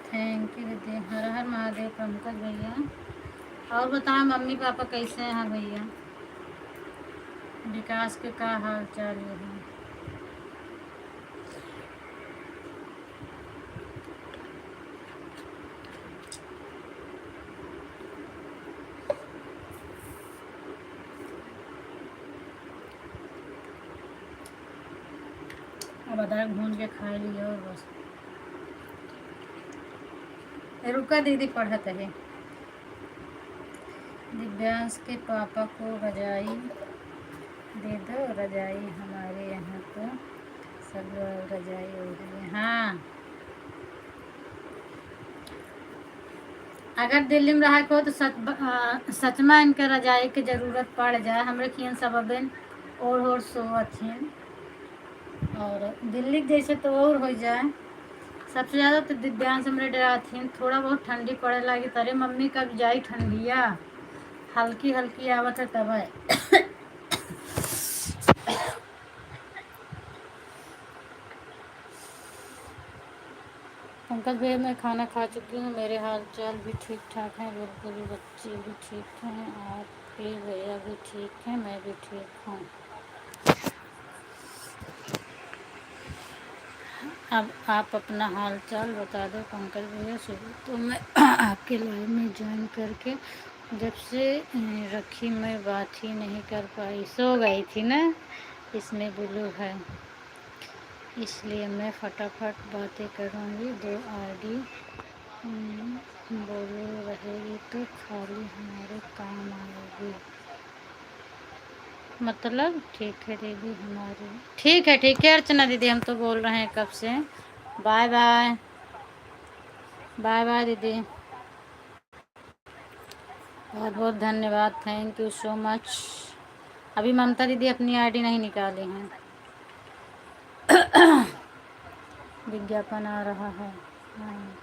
थैंक यू दीदी। हर हर महादेव पंकज भैया। और बताएं मम्मी पापा कैसे हैं भैया? विकास के का हाल चाल है? अब अदरक भून के खा लिए और बस। रुका दीदी पढ़त है। दिव्यांश के पापा को रजाई दे दो, रजाई हमारे यहाँ तो सब रजाई हो रही है। हाँ अगर दिल्ली में रहा को तो सच में इनके रजाई की ज़रूरत पड़ जाए। हमरे खियन सब और सोवत हैं, और दिल्ली के जैसे तो और हो जाए। सबसे ज़्यादा तो दिव्यांश हमरे डराथीन, थोड़ा बहुत ठंडी पड़े लगी तरे मम्मी कब जाई ठंडिया, हल्की हल्की आवत है तब है। पंकज भैया मैं खाना खा चुकी हूँ, मेरे हाल चाल भी ठीक ठाक हैं, बिल्कुल बच्चे भी ठीक हैं, आपके भैया भी ठीक हैं, मैं भी ठीक हूँ। अब आप अपना हाल चाल बता दो पंकज भैया। सुबह तो मैं आपके लाइव में ज्वाइन करके जब से रखी, मैं बात ही नहीं कर पाई, सो गई थी ना। इसमें ब्लू है, इसलिए मैं फटाफट बातें करूँगी। 2 आईडी बोलो रहेगी तो खाली हमारे काम आएगी। मतलब ठीक है दीदी हमारी, ठीक है अर्चना दीदी, हम तो बोल रहे हैं कब से। बाय बाय, बाय बाय दीदी, बहुत बहुत धन्यवाद, थैंक यू सो मच। अभी ममता दीदी अपनी आईडी नहीं निकाली हैं, विज्ञापन आ रहा है। हाँ।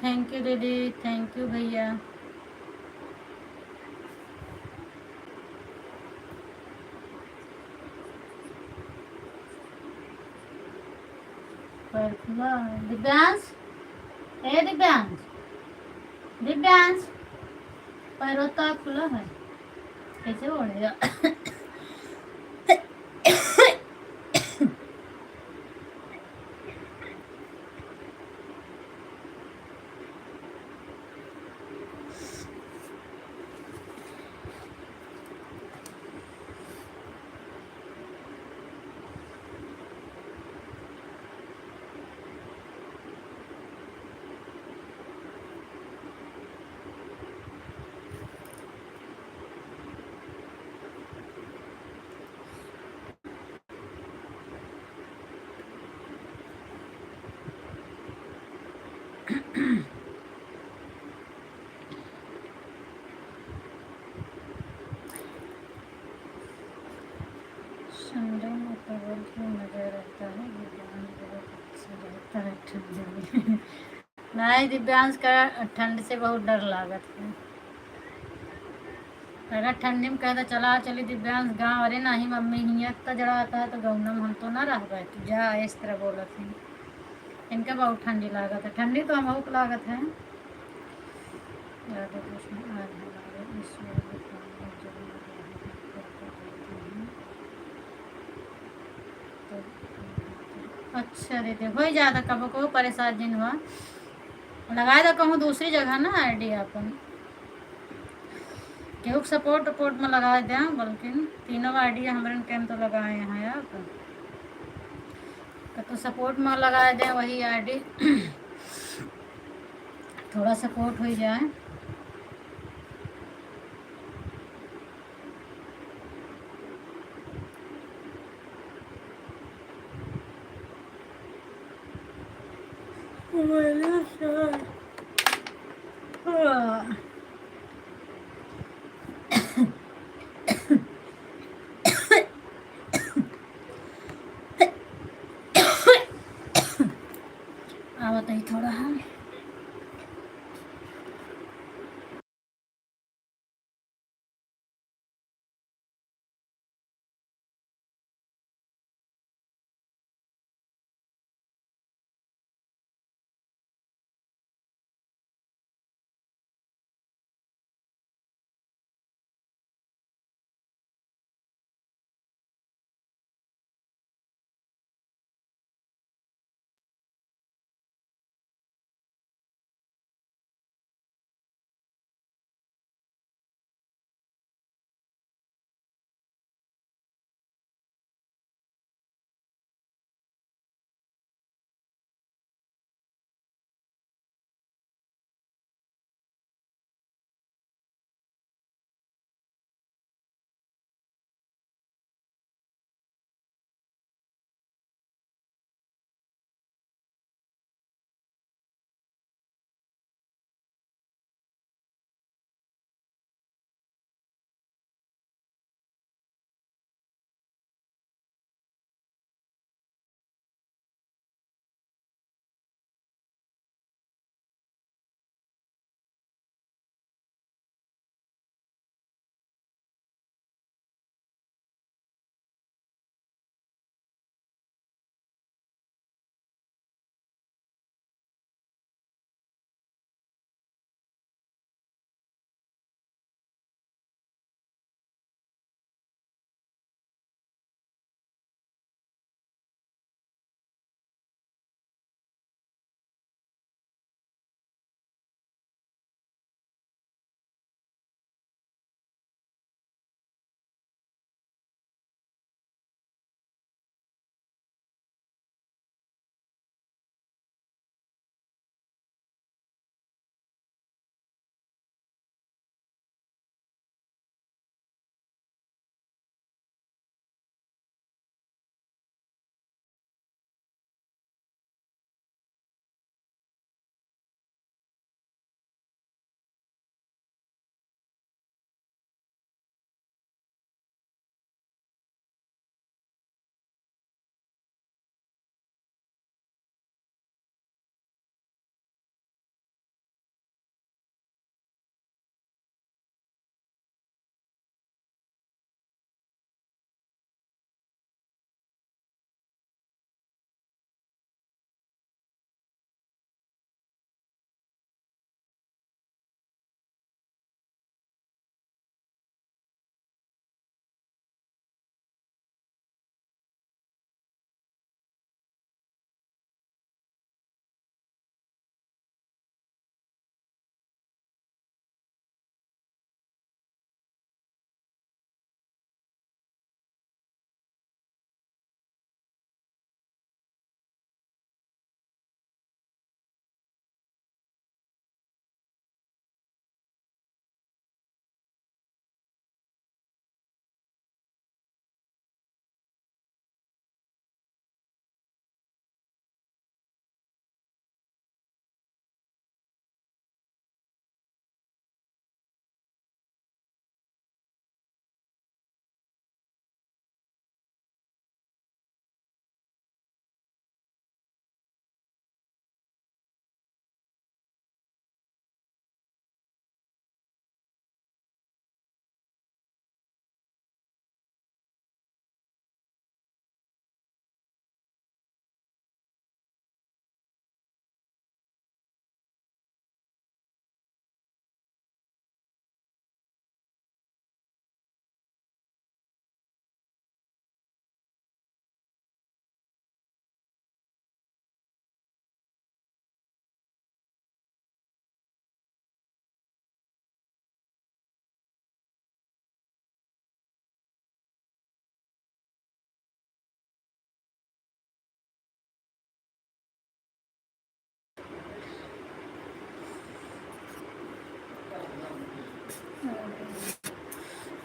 थैंक यू दीदी, थैंक यू भैया। दिव्यांश, ए दिव्यांश, दिव्यांश, पैरों तो खुला है, कैसे ओढ़ेगा? संडे में केवल ही मजा रहता है, दिव्यांश बहुत अच्छा रहता है ठंड में। नहीं, दिव्यांश का ठंड से बहुत डर लागत है। अगर ठंडी में कहता चला चली दिव्यांश गाँव, अरे नहीं मम्मी हियाँ तो जड़ा आता है तो गौनम हम तो ना रह गए, तू जा, इस तरह बोलत है। इनका बहुत ठंडी लागत है, ठंडी तो हम बहुत लागत है। राधे कृष्ण, आज हमारे ईश्वर के सामने जब करते हैं तो अच्छा दीदी हो ही जाता, कबो को परेशान दिन हुआ लगाए तो कहूँ दूसरी जगह ना आईडी अपन केहू सपोर्ट वपोर्ट में लगा दें, बल्कि तीनों आईडी हमारे टाइम तो लगाए हैं आप तो सपोर्ट में लगा दें वही आईडी, थोड़ा सपोर्ट हो जाए। आवत ही थोड़ा है।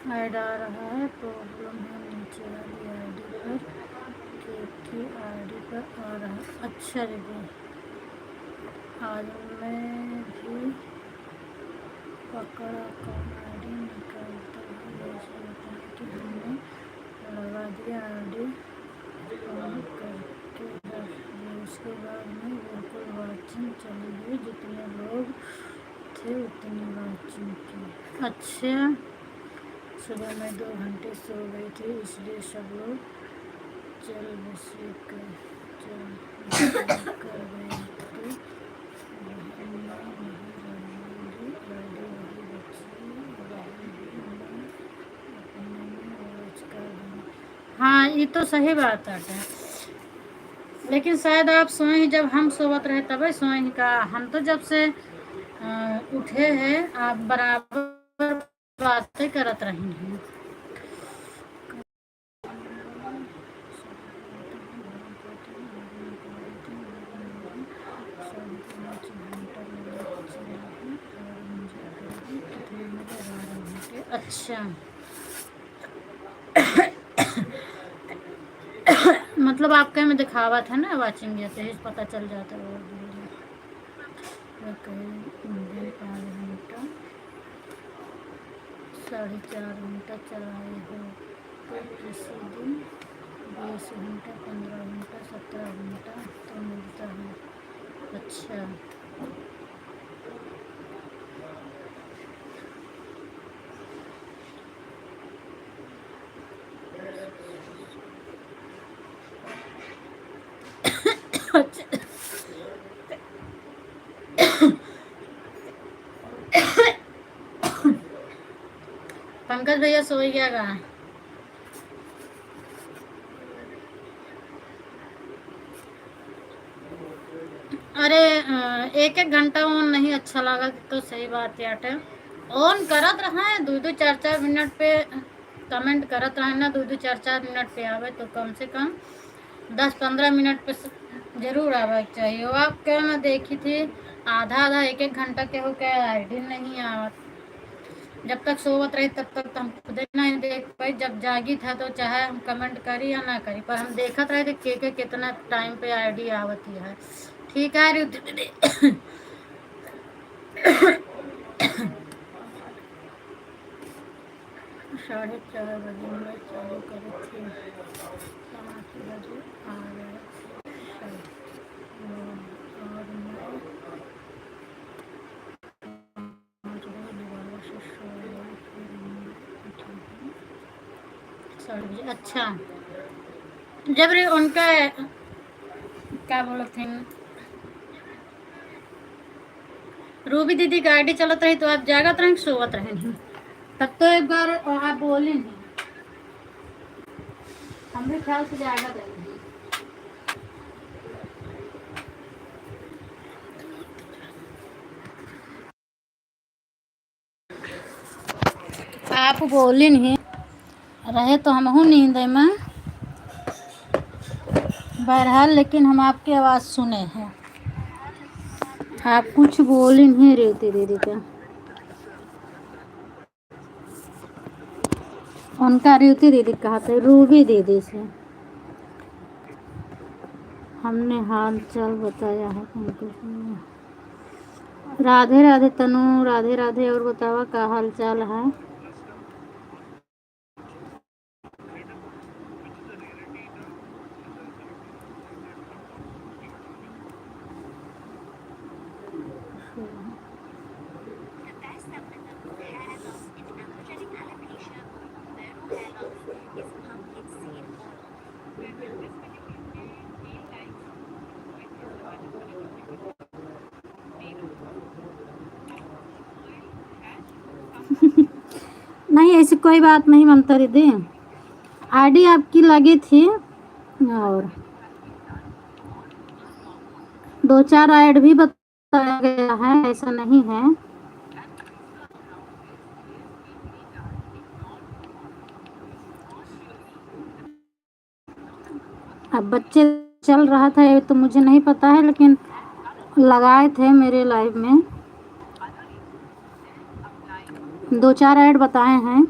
ऐड आ रहा है, प्रॉब्लम है नीचे वाली आईडी पर, केक की आईडी पर आ रहा है। अच्छा दीदी, आज मैं भी पकड़ा कौन आईडी निकालता है, जैसे बताया कि हमने लगा दिया आईडी ऑन करके रख दिया। उसके बाद में बिल्कुल वॉचिंग चली गई, जितने लोग थे उतनी वॉचिंग की। अच्छा, सुबह में 2 घंटे सो गई थी, इसलिए सब लोग चल बसे कर गए थे। हाँ, ये तो सही बात है, लेकिन शायद आप सोए ही जब हम सोवत रहे तभी सोए ही का। हम तो जब से उठे हैं आप बराबर बातें करत रही हैं। अच्छा, मतलब आपके में दिखावा था ना वाचिंग, जैसे ही पता चल जाता है। और 5 घंटा 4.5 घंटा चलाए हो तो किसी दिन 20 घंटा 15 घंटा 17 घंटा तो मिलता है। अच्छा, पंकज भैया सो गया गा। अरे 1-1 घंटा ऑन नहीं अच्छा लगा तो सही बात है। ऑन करत रहा है 2-2 4-4 मिनट पे कमेंट करत रहे ना, 2-2 4-4 मिनट पे आवे तो कम से कम 10-15 मिनट पे जरूर आवे चाहिए। वो आप क्या मैं देखी थी आधा 1-1 घंटा के हो क्या आईडी नहीं आवत। जब तक सोवत रही तब तक तो हम खुद नहीं देख पाई, जब जागी था तो चाहे हम कमेंट करी या ना करी, पर हम देखत रहे थे के कितना टाइम पे आईडी आवती है। ठीक है रितु दीदी। 4:30 बजे मैं चालू करी थी, 5 बजे आ गए और मैं 5 बजे दोबारा से सो गई, फिर मैं उठी 4 बजे। अच्छा, जब रे उनका क्या बोलते थे, रूबी दीदी गाड़ी चलत रही तो आप जागत रहे सोवत रहे नहीं, तब तो एक बार आप बोली नहीं, हम भी ख्याल से जागत रहे। आप बोली नहीं रहे तो हम हूँ नींद में बहरहाल, लेकिन हम आपकी आवाज़ सुने हैं। आप कुछ बोली नहीं रहती दीदी का। उनका रीति दीदी कहा था, रूबी दीदी से हमने हाल चाल बताया है। राधे राधे तनु, राधे राधे। और बतावा का हाल चाल है। नहीं ऐसी कोई बात नहीं ममता दीदी, आईडी आपकी लगी थी और 2-4 ऐड भी बताया गया है, ऐसा नहीं है। अब बच्चे चल रहा था ये तो मुझे नहीं पता है, लेकिन लगाए थे मेरे लाइव में 2-4 ऐड बताए हैं।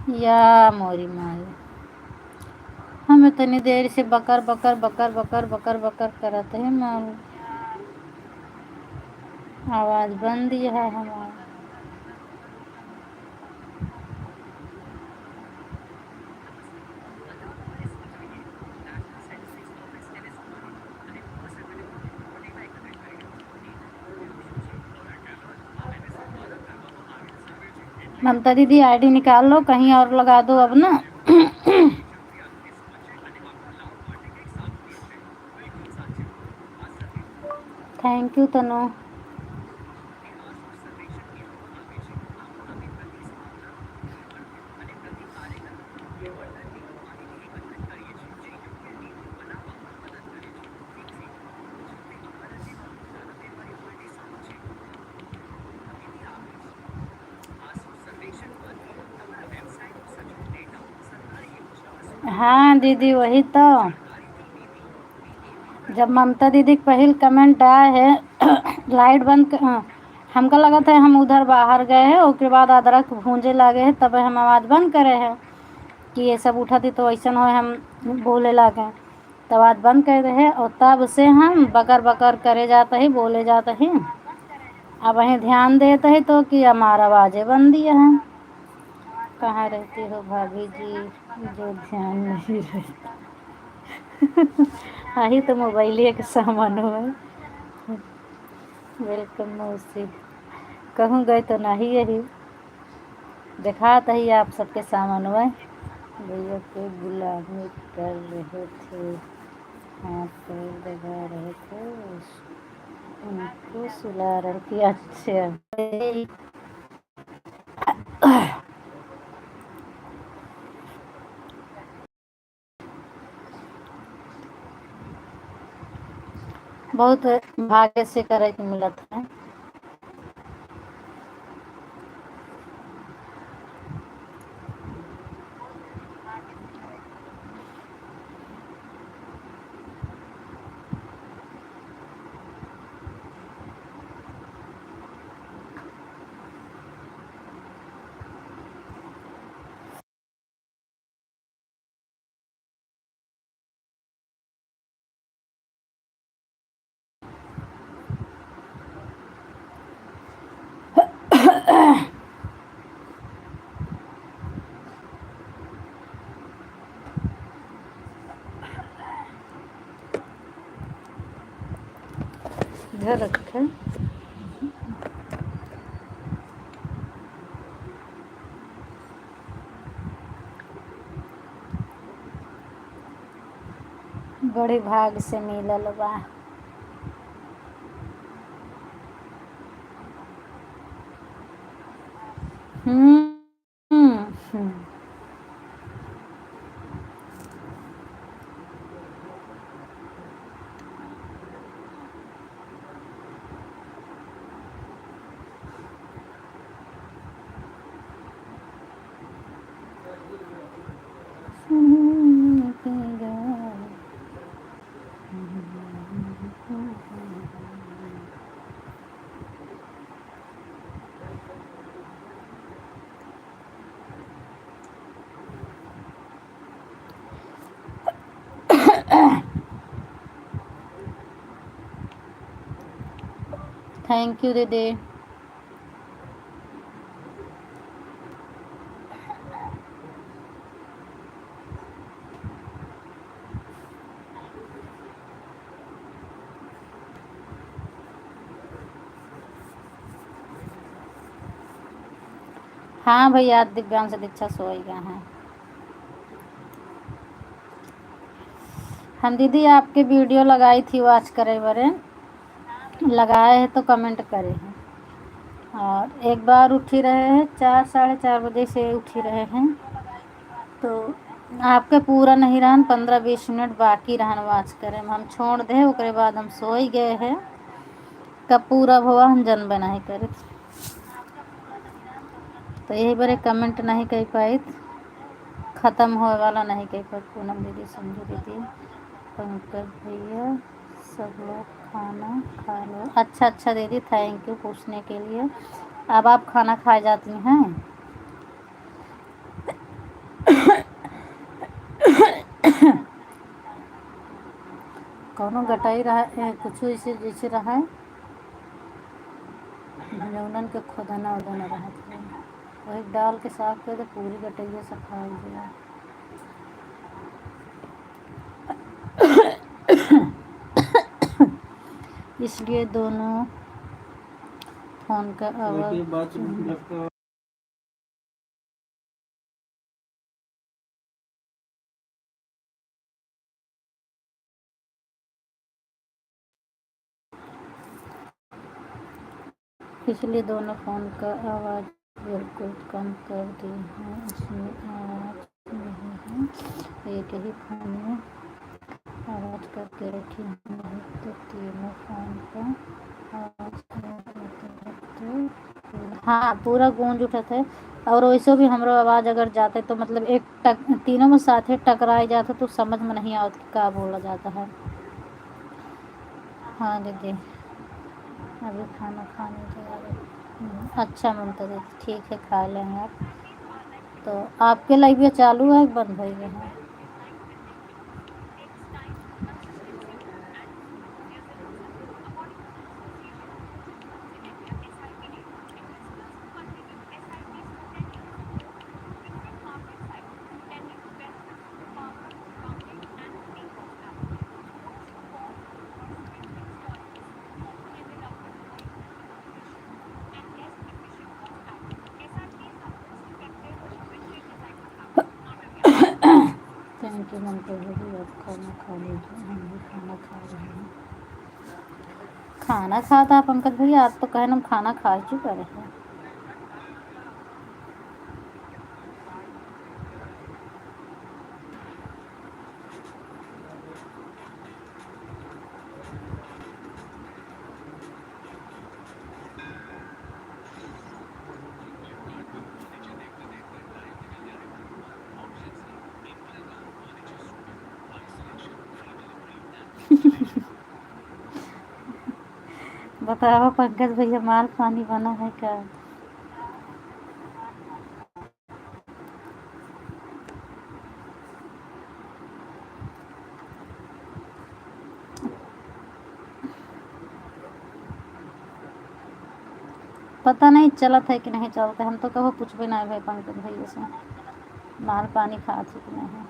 या मोरी माई हम इतनी देर से बकर बकर बकर बकर बकर बकर करत है माल आवाज बंद ही है हमारा। ममता दीदी आईडी निकाल लो कहीं और लगा दो अब ना। थैंक यू तनु। हाँ दीदी वही तो जब ममता दीदी के पहल कमेंट आए है लाइट बंद हमका लगा था हम उधर बाहर गए हैं उसके बाद अदरक भूंजे लगे है तब हम आवाज़ बंद करे हैं कि ये सब उठा थी तो ऐसा हो हम बोले लगे तो आवाज़ बंद कर रहे और तब से हम बकर बकर करे जाते ही बोले जाते ही अब वहीं ध्यान देते ही तो कि हमारा आवाज़ें बंद दिया है। कहाँ रहती हो भाभी जी जो ध्यान नहीं रहता। आही तो मोबाइलिए के सामान हो। वेलकम मौसी कहूँ गए तो नहीं यही दिखाता ही आप सबके सामान हुआ भैया को गुलामी कर रहे थे हाथ पैर दबा रहे थे उनको सुला रहे थे। अच्छा बहुत भाग्य से करे के मिलत है। इधर रखे बड़े भाग से मिलल बा। हम्म। थैंक यू दीदी। हाँ भैया दिव्यांश दीक्षा सोई गए हैं। हम दीदी आपके वीडियो लगाई थी वॉच करे बरे लगाए हैं तो कमेंट करे हैं और एक बार उठी रहे हैं 4 साढ़े 4 बजे से उठी रहे हैं तो आपके पूरा नहीं रहन 15-20 मिनट बाकी रहन वॉच करे हम छोड़ दे उसके बाद हम सोई गए हैं कब पूरा हुआ हम जनबे नहीं करे तो यही बारे कमेंट नहीं कह पाई ख़त्म होए वाला नहीं कह पाई। पूनम दीदी संजू दीदी पंकज भैया सब लोग खाना खा लो। अच्छा अच्छा दीदी थैंक यू पूछने के लिए। अब आप खाना खाए जाती हैं कौनो गटाई रहा कुछ ऐसे जैसे रहा है जौनन के खोदना उदना रहा था वही डाल के साफ कर दे पूरी गटैया सफा हो जाए। इसलिए दोनों फ़ोन का आवाज़ इसलिए दोनों फ़ोन का आवाज़ बिल्कुल कम कर दी है। इसमें आवाज़ नहीं है, एक ही फ़ोन में आवाज़ करके रखी है, नहीं तो तीनों फ़ोन का आवाज़ हाँ पूरा गूंज उठत है। और वैसे भी हमरो आवाज़ अगर जाते तो मतलब एक तीनों में साथे टकराए जाते तो समझ में नहीं आवत कि का बोला जाता है। हाँ दीदी अभी खाना खाने जा रहे। अच्छा ममता दीदी ठीक है खा लेंगे आप। तो आपके लाइव ये चालू है कि बंद हो गया है? थैंक यू ममता दीदी आप खाना खा लीजिए हम भी खाना खा रहे हैं। खाना खाता पंकज भैया आप तो कहन हम खाना खा चुके हैं। बताओ पंकज भैया माल पानी बना है क्या? पता नहीं चलत है कि नहीं चलता हम तो कहो कुछ भी नहीं भाई पंकज भैया से माल पानी खा चुके हैं।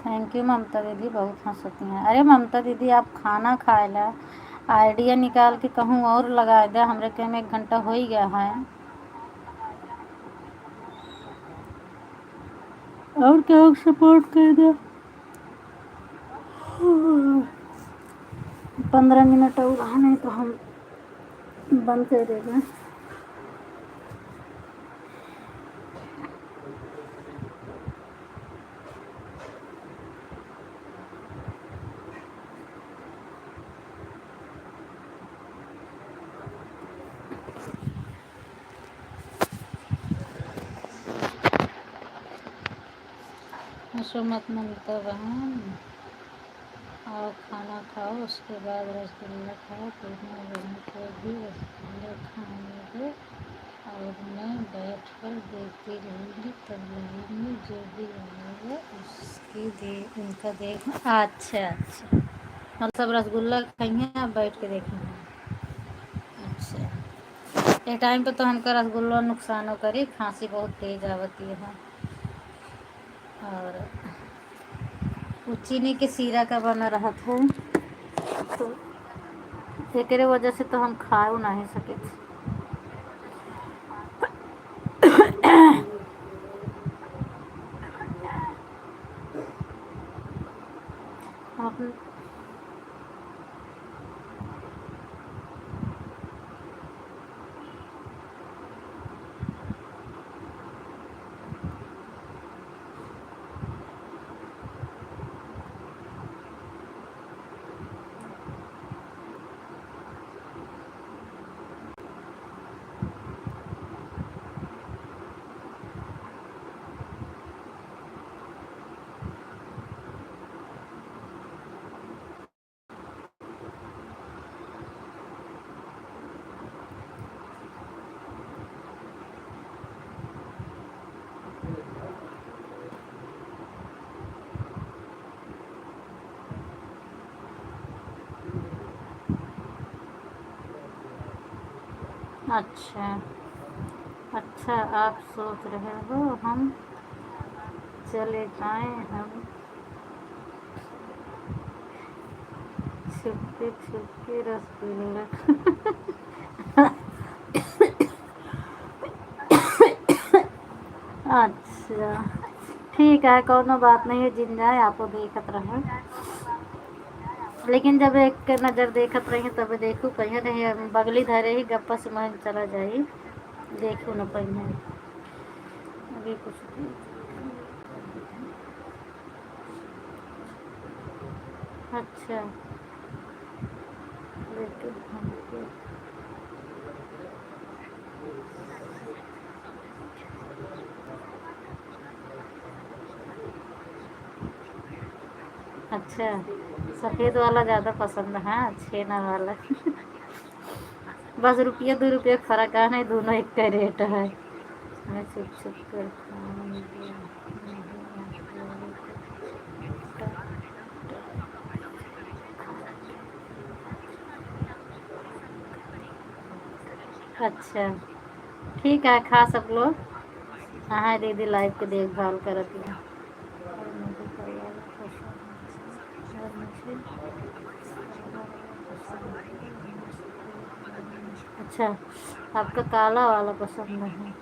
थैंक यू ममता दीदी बहुत हंसती हैं। अरे ममता दीदी आप खाना खाए ला आइडिया निकाल के कहूँ और लगा दे हमरे के में 1 घंटा हो ही गया है और क्या सपोर्ट कर दे 15 मिनट और नहीं तो हम बंद कर देंगे। हंसो मत ममता बहन और खाना खाओ उसके बाद रसगुल्ला खाओ फिर मैं बहन को भी रसगुल्ला खाने दो और मैं बैठ कर देखती रहूँगी तब लाइव में जो भी आएगा उसकी उनका देख। अच्छा अच्छा हम सब रसगुल्ला खाएंगे आप बैठ के देखेंगे। अच्छा ये टाइम पे तो हमका रसगुल्ला नुकसानो करी, खांसी बहुत तेज आवती है। और वो चीनी के सीरा का बना रहा था, तो एकरे वजह से तो हम खाओ नहीं सके थे। हम अच्छा अच्छा, आप सोच रहे हो हम चले जाएं, हम छुपके छुपके रसगुल्ला। अच्छा ठीक है, कोनो बात नहीं है, जिन जाए आपो देखत रहे। लेकिन जब एक नज़र देखत रही तब देखू, कहीं नहीं बगली धरे ही गप्पा से मन चला जाई, देखू न कहीं अभी कुछ भी। अच्छा लेकिन हमको अच्छा सफ़ेद वाला ज़्यादा पसंद है, छेना वाला। बस रुपये 2 रुपये फ़र्क है, नहीं दोनों एक का रेट है। मैं छुप छुप कर खाऊंगी। अच्छा ठीक है, खा सब लोग। हाँ दीदी लाइफ की देखभाल करती है। और मुझे परिवार पसंद है, और मुझे अच्छा आपका काला वाला पसंद है।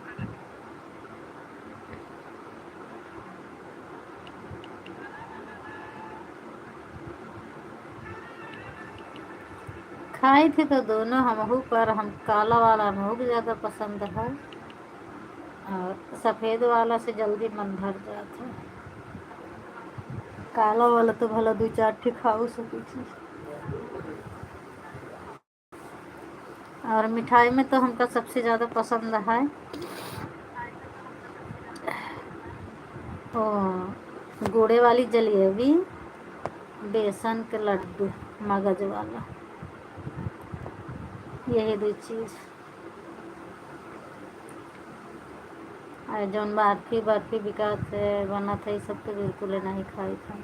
खाई थी तो दोनों हमहू, पर हम काला वाला हमहू को ज़्यादा पसंद है, और सफ़ेद वाला से जल्दी मन भर जाता है। काला वाला तो भला 2-4 ठे खाऊ सकी थी। और मिठाई में तो हमका सबसे ज़्यादा पसंद है ओ गुड़े वाली जलेबी, बेसन के लड्डू, मगज वाला, यही 2 चीज़। और जौन बर्फी बर्फी बिकात है बना था, ये सब तो बिल्कुल नहीं खाई था।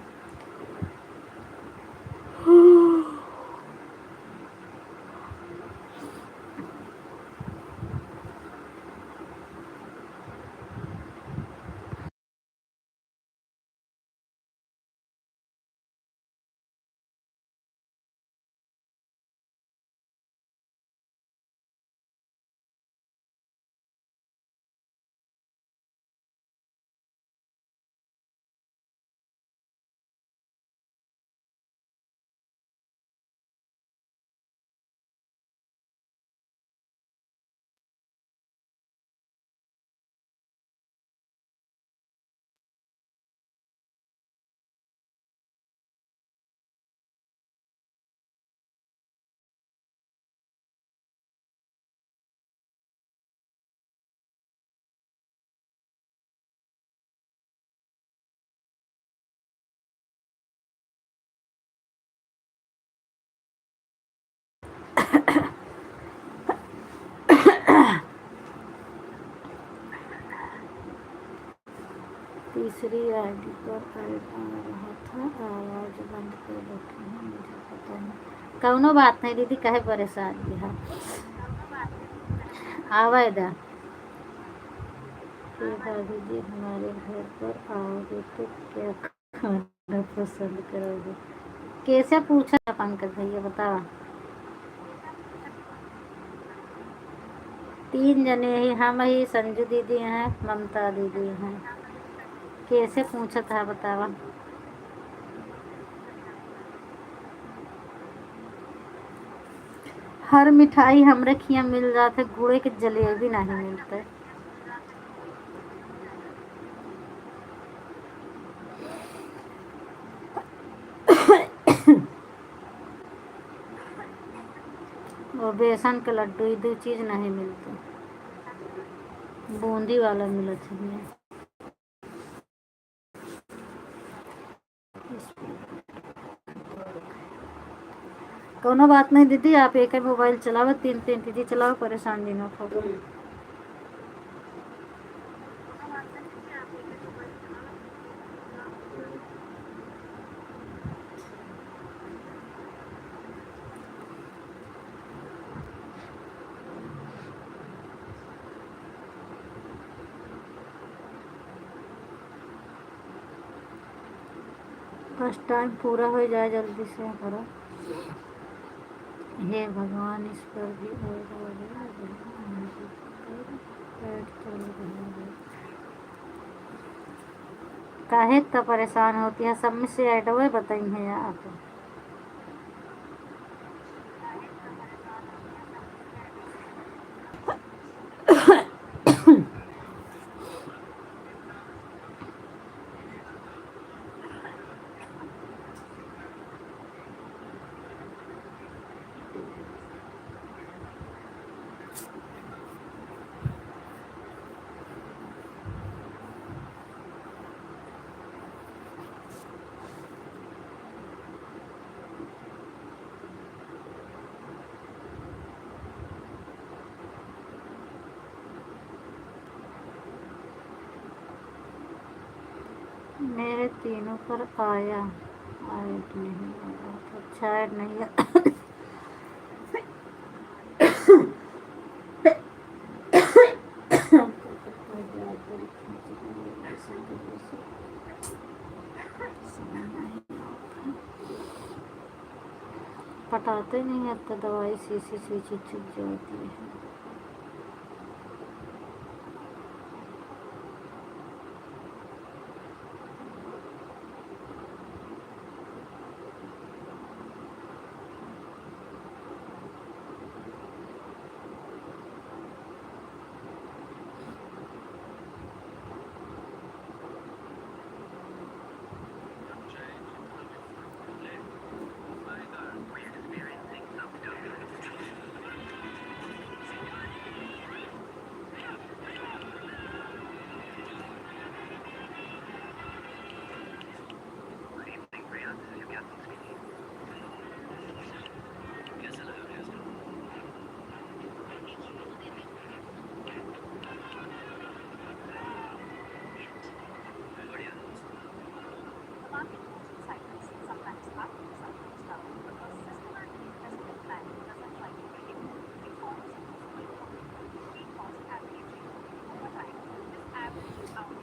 तीसरी आईडी पर ऐड आ रहा था, आवाज़ बंद कर बैठी है, मुझे पता नहीं। कौनो बात नहीं दीदी, काहे परेशान है। आवा इधर। दादी जी हमारे घर पर आओगे तो क्या खाना पसंद करोगे? कैसे पूछा पंकज भैया बताओ। 3 जने ही, हम ही, संजू दीदी हैं, ममता दीदी हैं। कैसे पूछा था बतावा। हर मिठाई हमरे खिया मिल जाते, गुड़े के जलेबी नहीं मिलते। वो बेसन के लड्डू ये 2 चीज नहीं मिलते। बूंदी वाला मिलत है। कोनो बात नहीं दीदी, आप एक ही मोबाइल चलाओ, 3 दीदी चलाओ, परेशान नहीं हो। बस टाइम पूरा हो जाए जल्दी से करो। हे भगवान, इस पर भी काहे इतना परेशान होती है? सब में से ऐड हुए बताई हैं आप। मेरे तीनों पर आया, ऐड नहीं आया तो अच्छा ऐड नहीं आया। पटाते नहीं है तो दवाई शीशी शीशी चुप जाती है।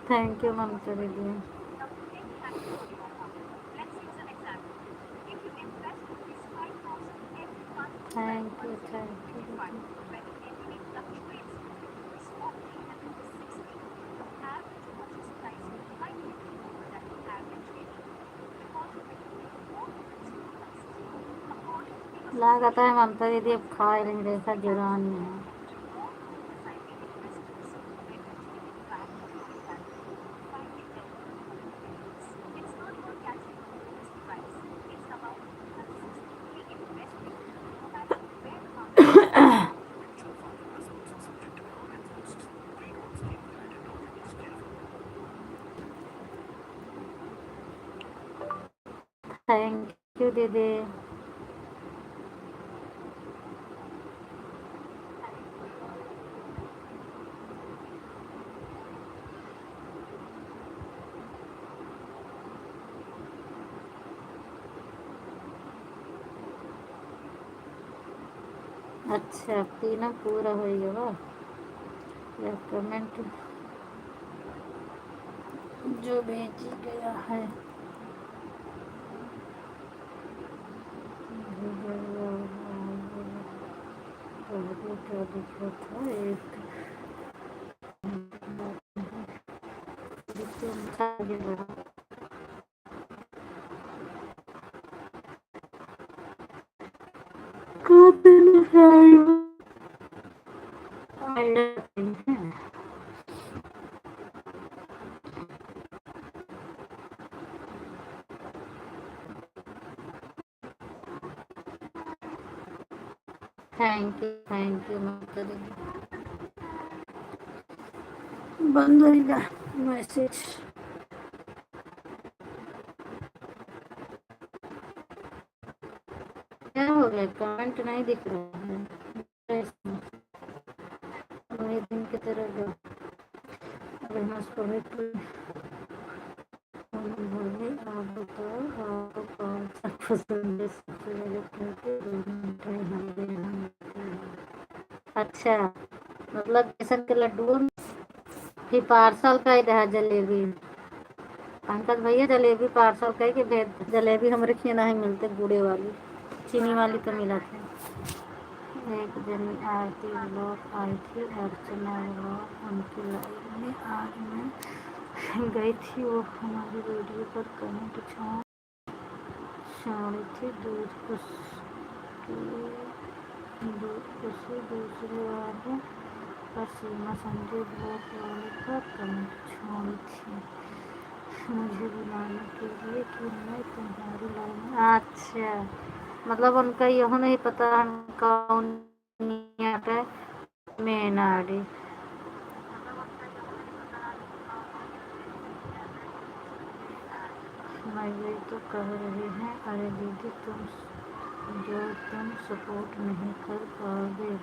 थैंक यू ममता दीदी। थैंक यू दीदी। लागत है ममता दीदी अब खा ही नहीं देखा जुरान में है। थैंक यू दीदी। अच्छा तीनों पूरा हो गया। यह कमेंट जो भेजी गया है क्या दिख रहा था एक थैंक यू माता दीदी। बंद हो गया मैसेज। क्या हो गया, कमेंट नहीं दिख रहा है वही दिन की तरह जो अगर हम उसको बोले आप बताओ आपको कौन सा पसंद है सबसे ज़्यादा क्योंकि मिठाई हमारे यहाँ मिलती है। अच्छा, मतलब बेसन के लड्डू फिर पार्सल का ही रहा जलेबी। पंकज भैया जलेबी पार्सल कह के भेज। जलेबी हमारे खिए नहीं मिलते, गुड़े वाली चीनी वाली तो मिला था। एक जनी आरती ब्लॉग आई थी, अर्चना ब्लॉग उनकी लाइव में आज मैं गई थी, वो हमारी वीडियो पर कमेंट छोड़ी थी। दूसरे वाले पर सीमा संजय ब्लॉग वाले पर कमेंट छोड़ी थी मुझे बुलाने के लिए कि मैं तुम्हारी लाइन में। अच्छा, मतलब उनका यह नहीं पता कौन है मेन आड़ी। मैं यही तो कह रही हैं, अरे दीदी तुम सपोर्ट नहीं कर पाओगे।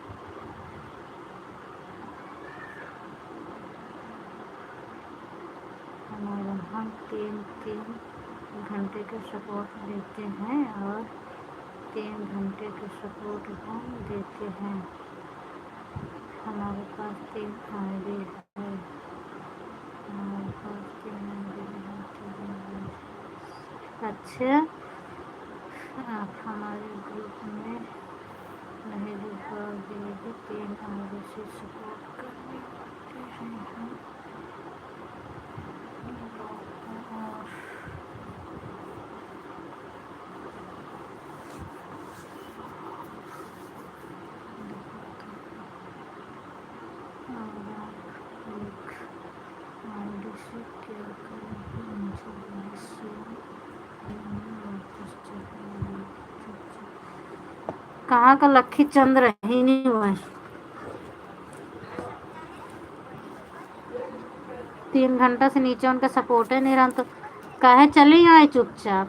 हमारे हम 3 घंटे का सपोर्ट देते हैं और 3 घंटे का सपोर्ट हम देते हैं। हमारे पास 3 आईडी है। हमारे पास 3 आईडी है। अच्छा, आप हमारे ग्रुप में नहीं जुड़ पाओगे, यदि 3 आईडी से सपोर्ट करने वाले हैं हम कहाँ का लक्की चंद्र ही नहीं हुआ है। 3 घंटा से नीचे उनका सपोर्ट है नहीं रहा तो कहे चली आए चुपचाप।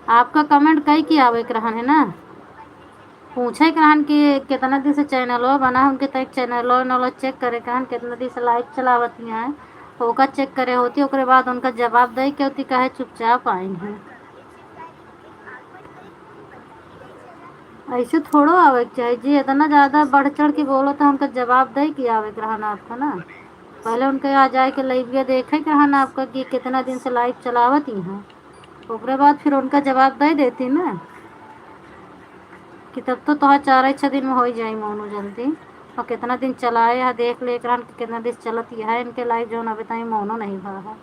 आपका कमेंट कई की आवे रहन है ना, पूछे रहन कि कितना दिन से चैनलो बना उनके तक चैनलो नलो चेक करे कहन कितना दिन से लाइव चलावती हैं ओका चेक करे होती, ओकरे बाद उनका जवाब दे के होती कहे चुपचाप आई हैं। ऐसे थोड़ो आवे के चाहिए जी, इतना ज़्यादा बढ़ चढ़ के बोलो तो उनका जवाब दे कि आवे के रहना आपका ना। पहले उनके आ जाए के लाइव देखे के रहना आपका कि कितना दिन से लाइव चलावती हैं, ओकरे बाद फिर उनका जवाब दे देती ना कि तब तो तोहर 4-6 दिन में हो जाए मोनो जल्दी। और कितना दिन चलाए है देख ले रहन कि कितना दिन चलती है इनके लाइव जो ना बताई मोनो नहीं भरा है।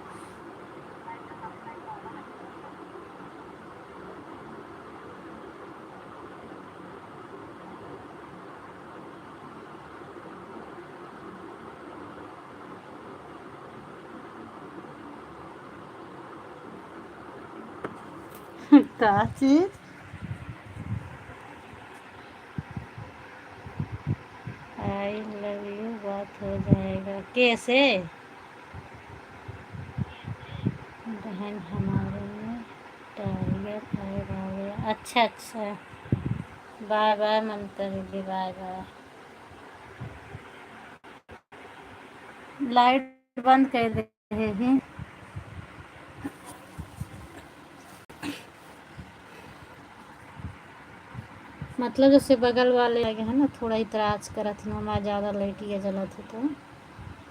क्या चीज आई लव यू बात हो जाएगा कैसे बहन हमारे में टारगेट आ गया। अच्छा, बाय बाय ममता दीदी, बाय बाय। लाइट बंद कर दे रहे हैं। मतलब जैसे बगल वाले आगे है ना थोड़ा इतराज करत न मैं ज़्यादा लाइटिया जलत है तो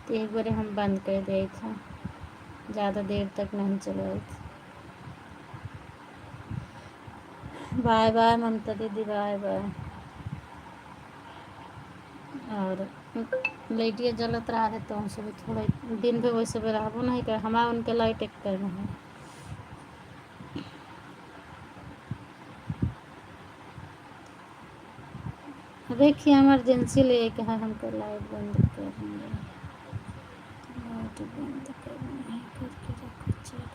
तो एक बार हम बंद कर दिए थे, ज़्यादा देर तक नहीं चलाए थे। बाय बाय ममता दीदी, बाय बाय। और लाइटिया जलत रहा है तो उनसे भी थोड़ा दिन भी वैसे भी रहबो नहीं कर, हमारा उनके लाइट एक करना है। देखिए इमरजेंसी ले के है हमको, लाइट बंद करेंगे, लाइट बंद करना है करके रखो चलो।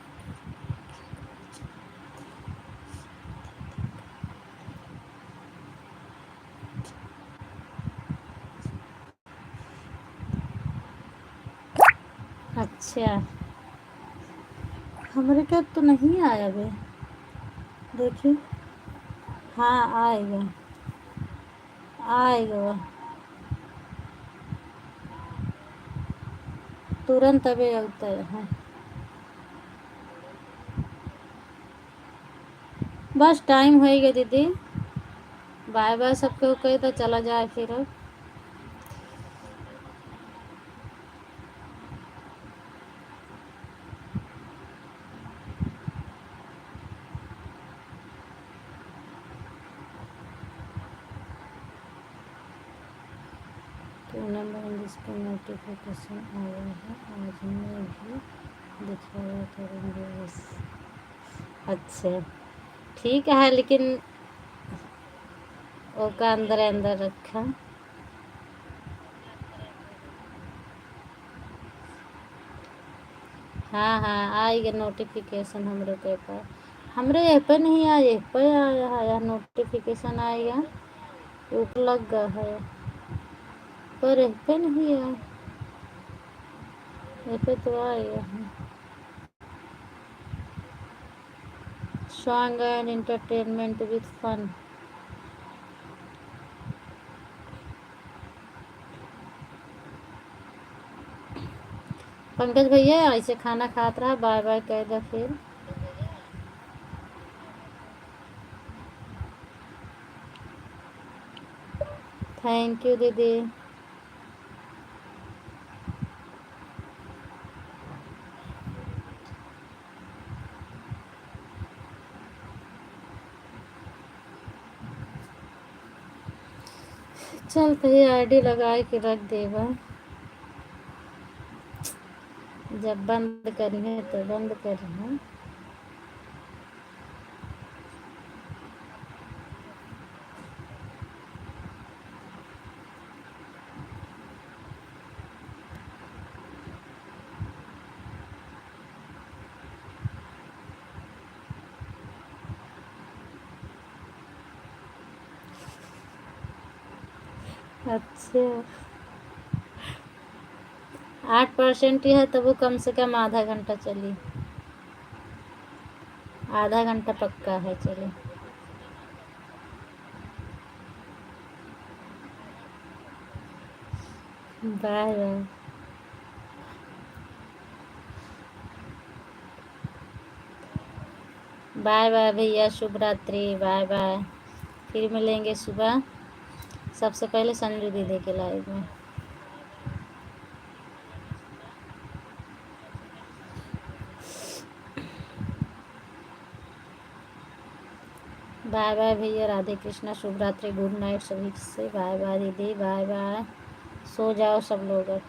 अच्छा हमारे क्या तो नहीं आया बे, देखिए। हाँ आएगा, आएगा तुरंत अभी आता है। बस टाइम होएगा दीदी, बाय बाय सबको कहे तो चला जाए फिर। तो नंबर जिसका नोटिफिकेशन आया है आज मैं भी दिखाया करूँगी बस। अच्छा ठीक है, लेकिन वो का अंदर अंदर रखा। हाँ हाँ आएगा नोटिफिकेशन हमरे के पास, हमरे यहाँ पे नहीं आया, यहाँ पे आया है नोटिफिकेशन आएगा, ऊपर लग गया है, पर यहाँ पे नहीं आया, यहाँ पे तो आएगा। Song and entertainment with fun. Pankaj भैया ऐसे खाना खात रहा, बाय बाय कह दो फिर। थैंक यू दीदी। चल तो ये आईडी लगाए के रख देगा, जब बंद करी है तो बंद करी है। अच्छा 8% ही है तो वो कम से कम आधा घंटा चली, आधा घंटा पक्का है चले। Bye bye. बाय बाय भैया, शुभ रात्रि, बाय बाय। फिर मिलेंगे सुबह, सबसे पहले संजू दीदी के लाइव में। बाय बाय भैया, राधे कृष्णा, शुभ रात्रि, गुड नाइट सभी से, बाय बाय दीदी, बाय बाय। सो जाओ सब लोग अब।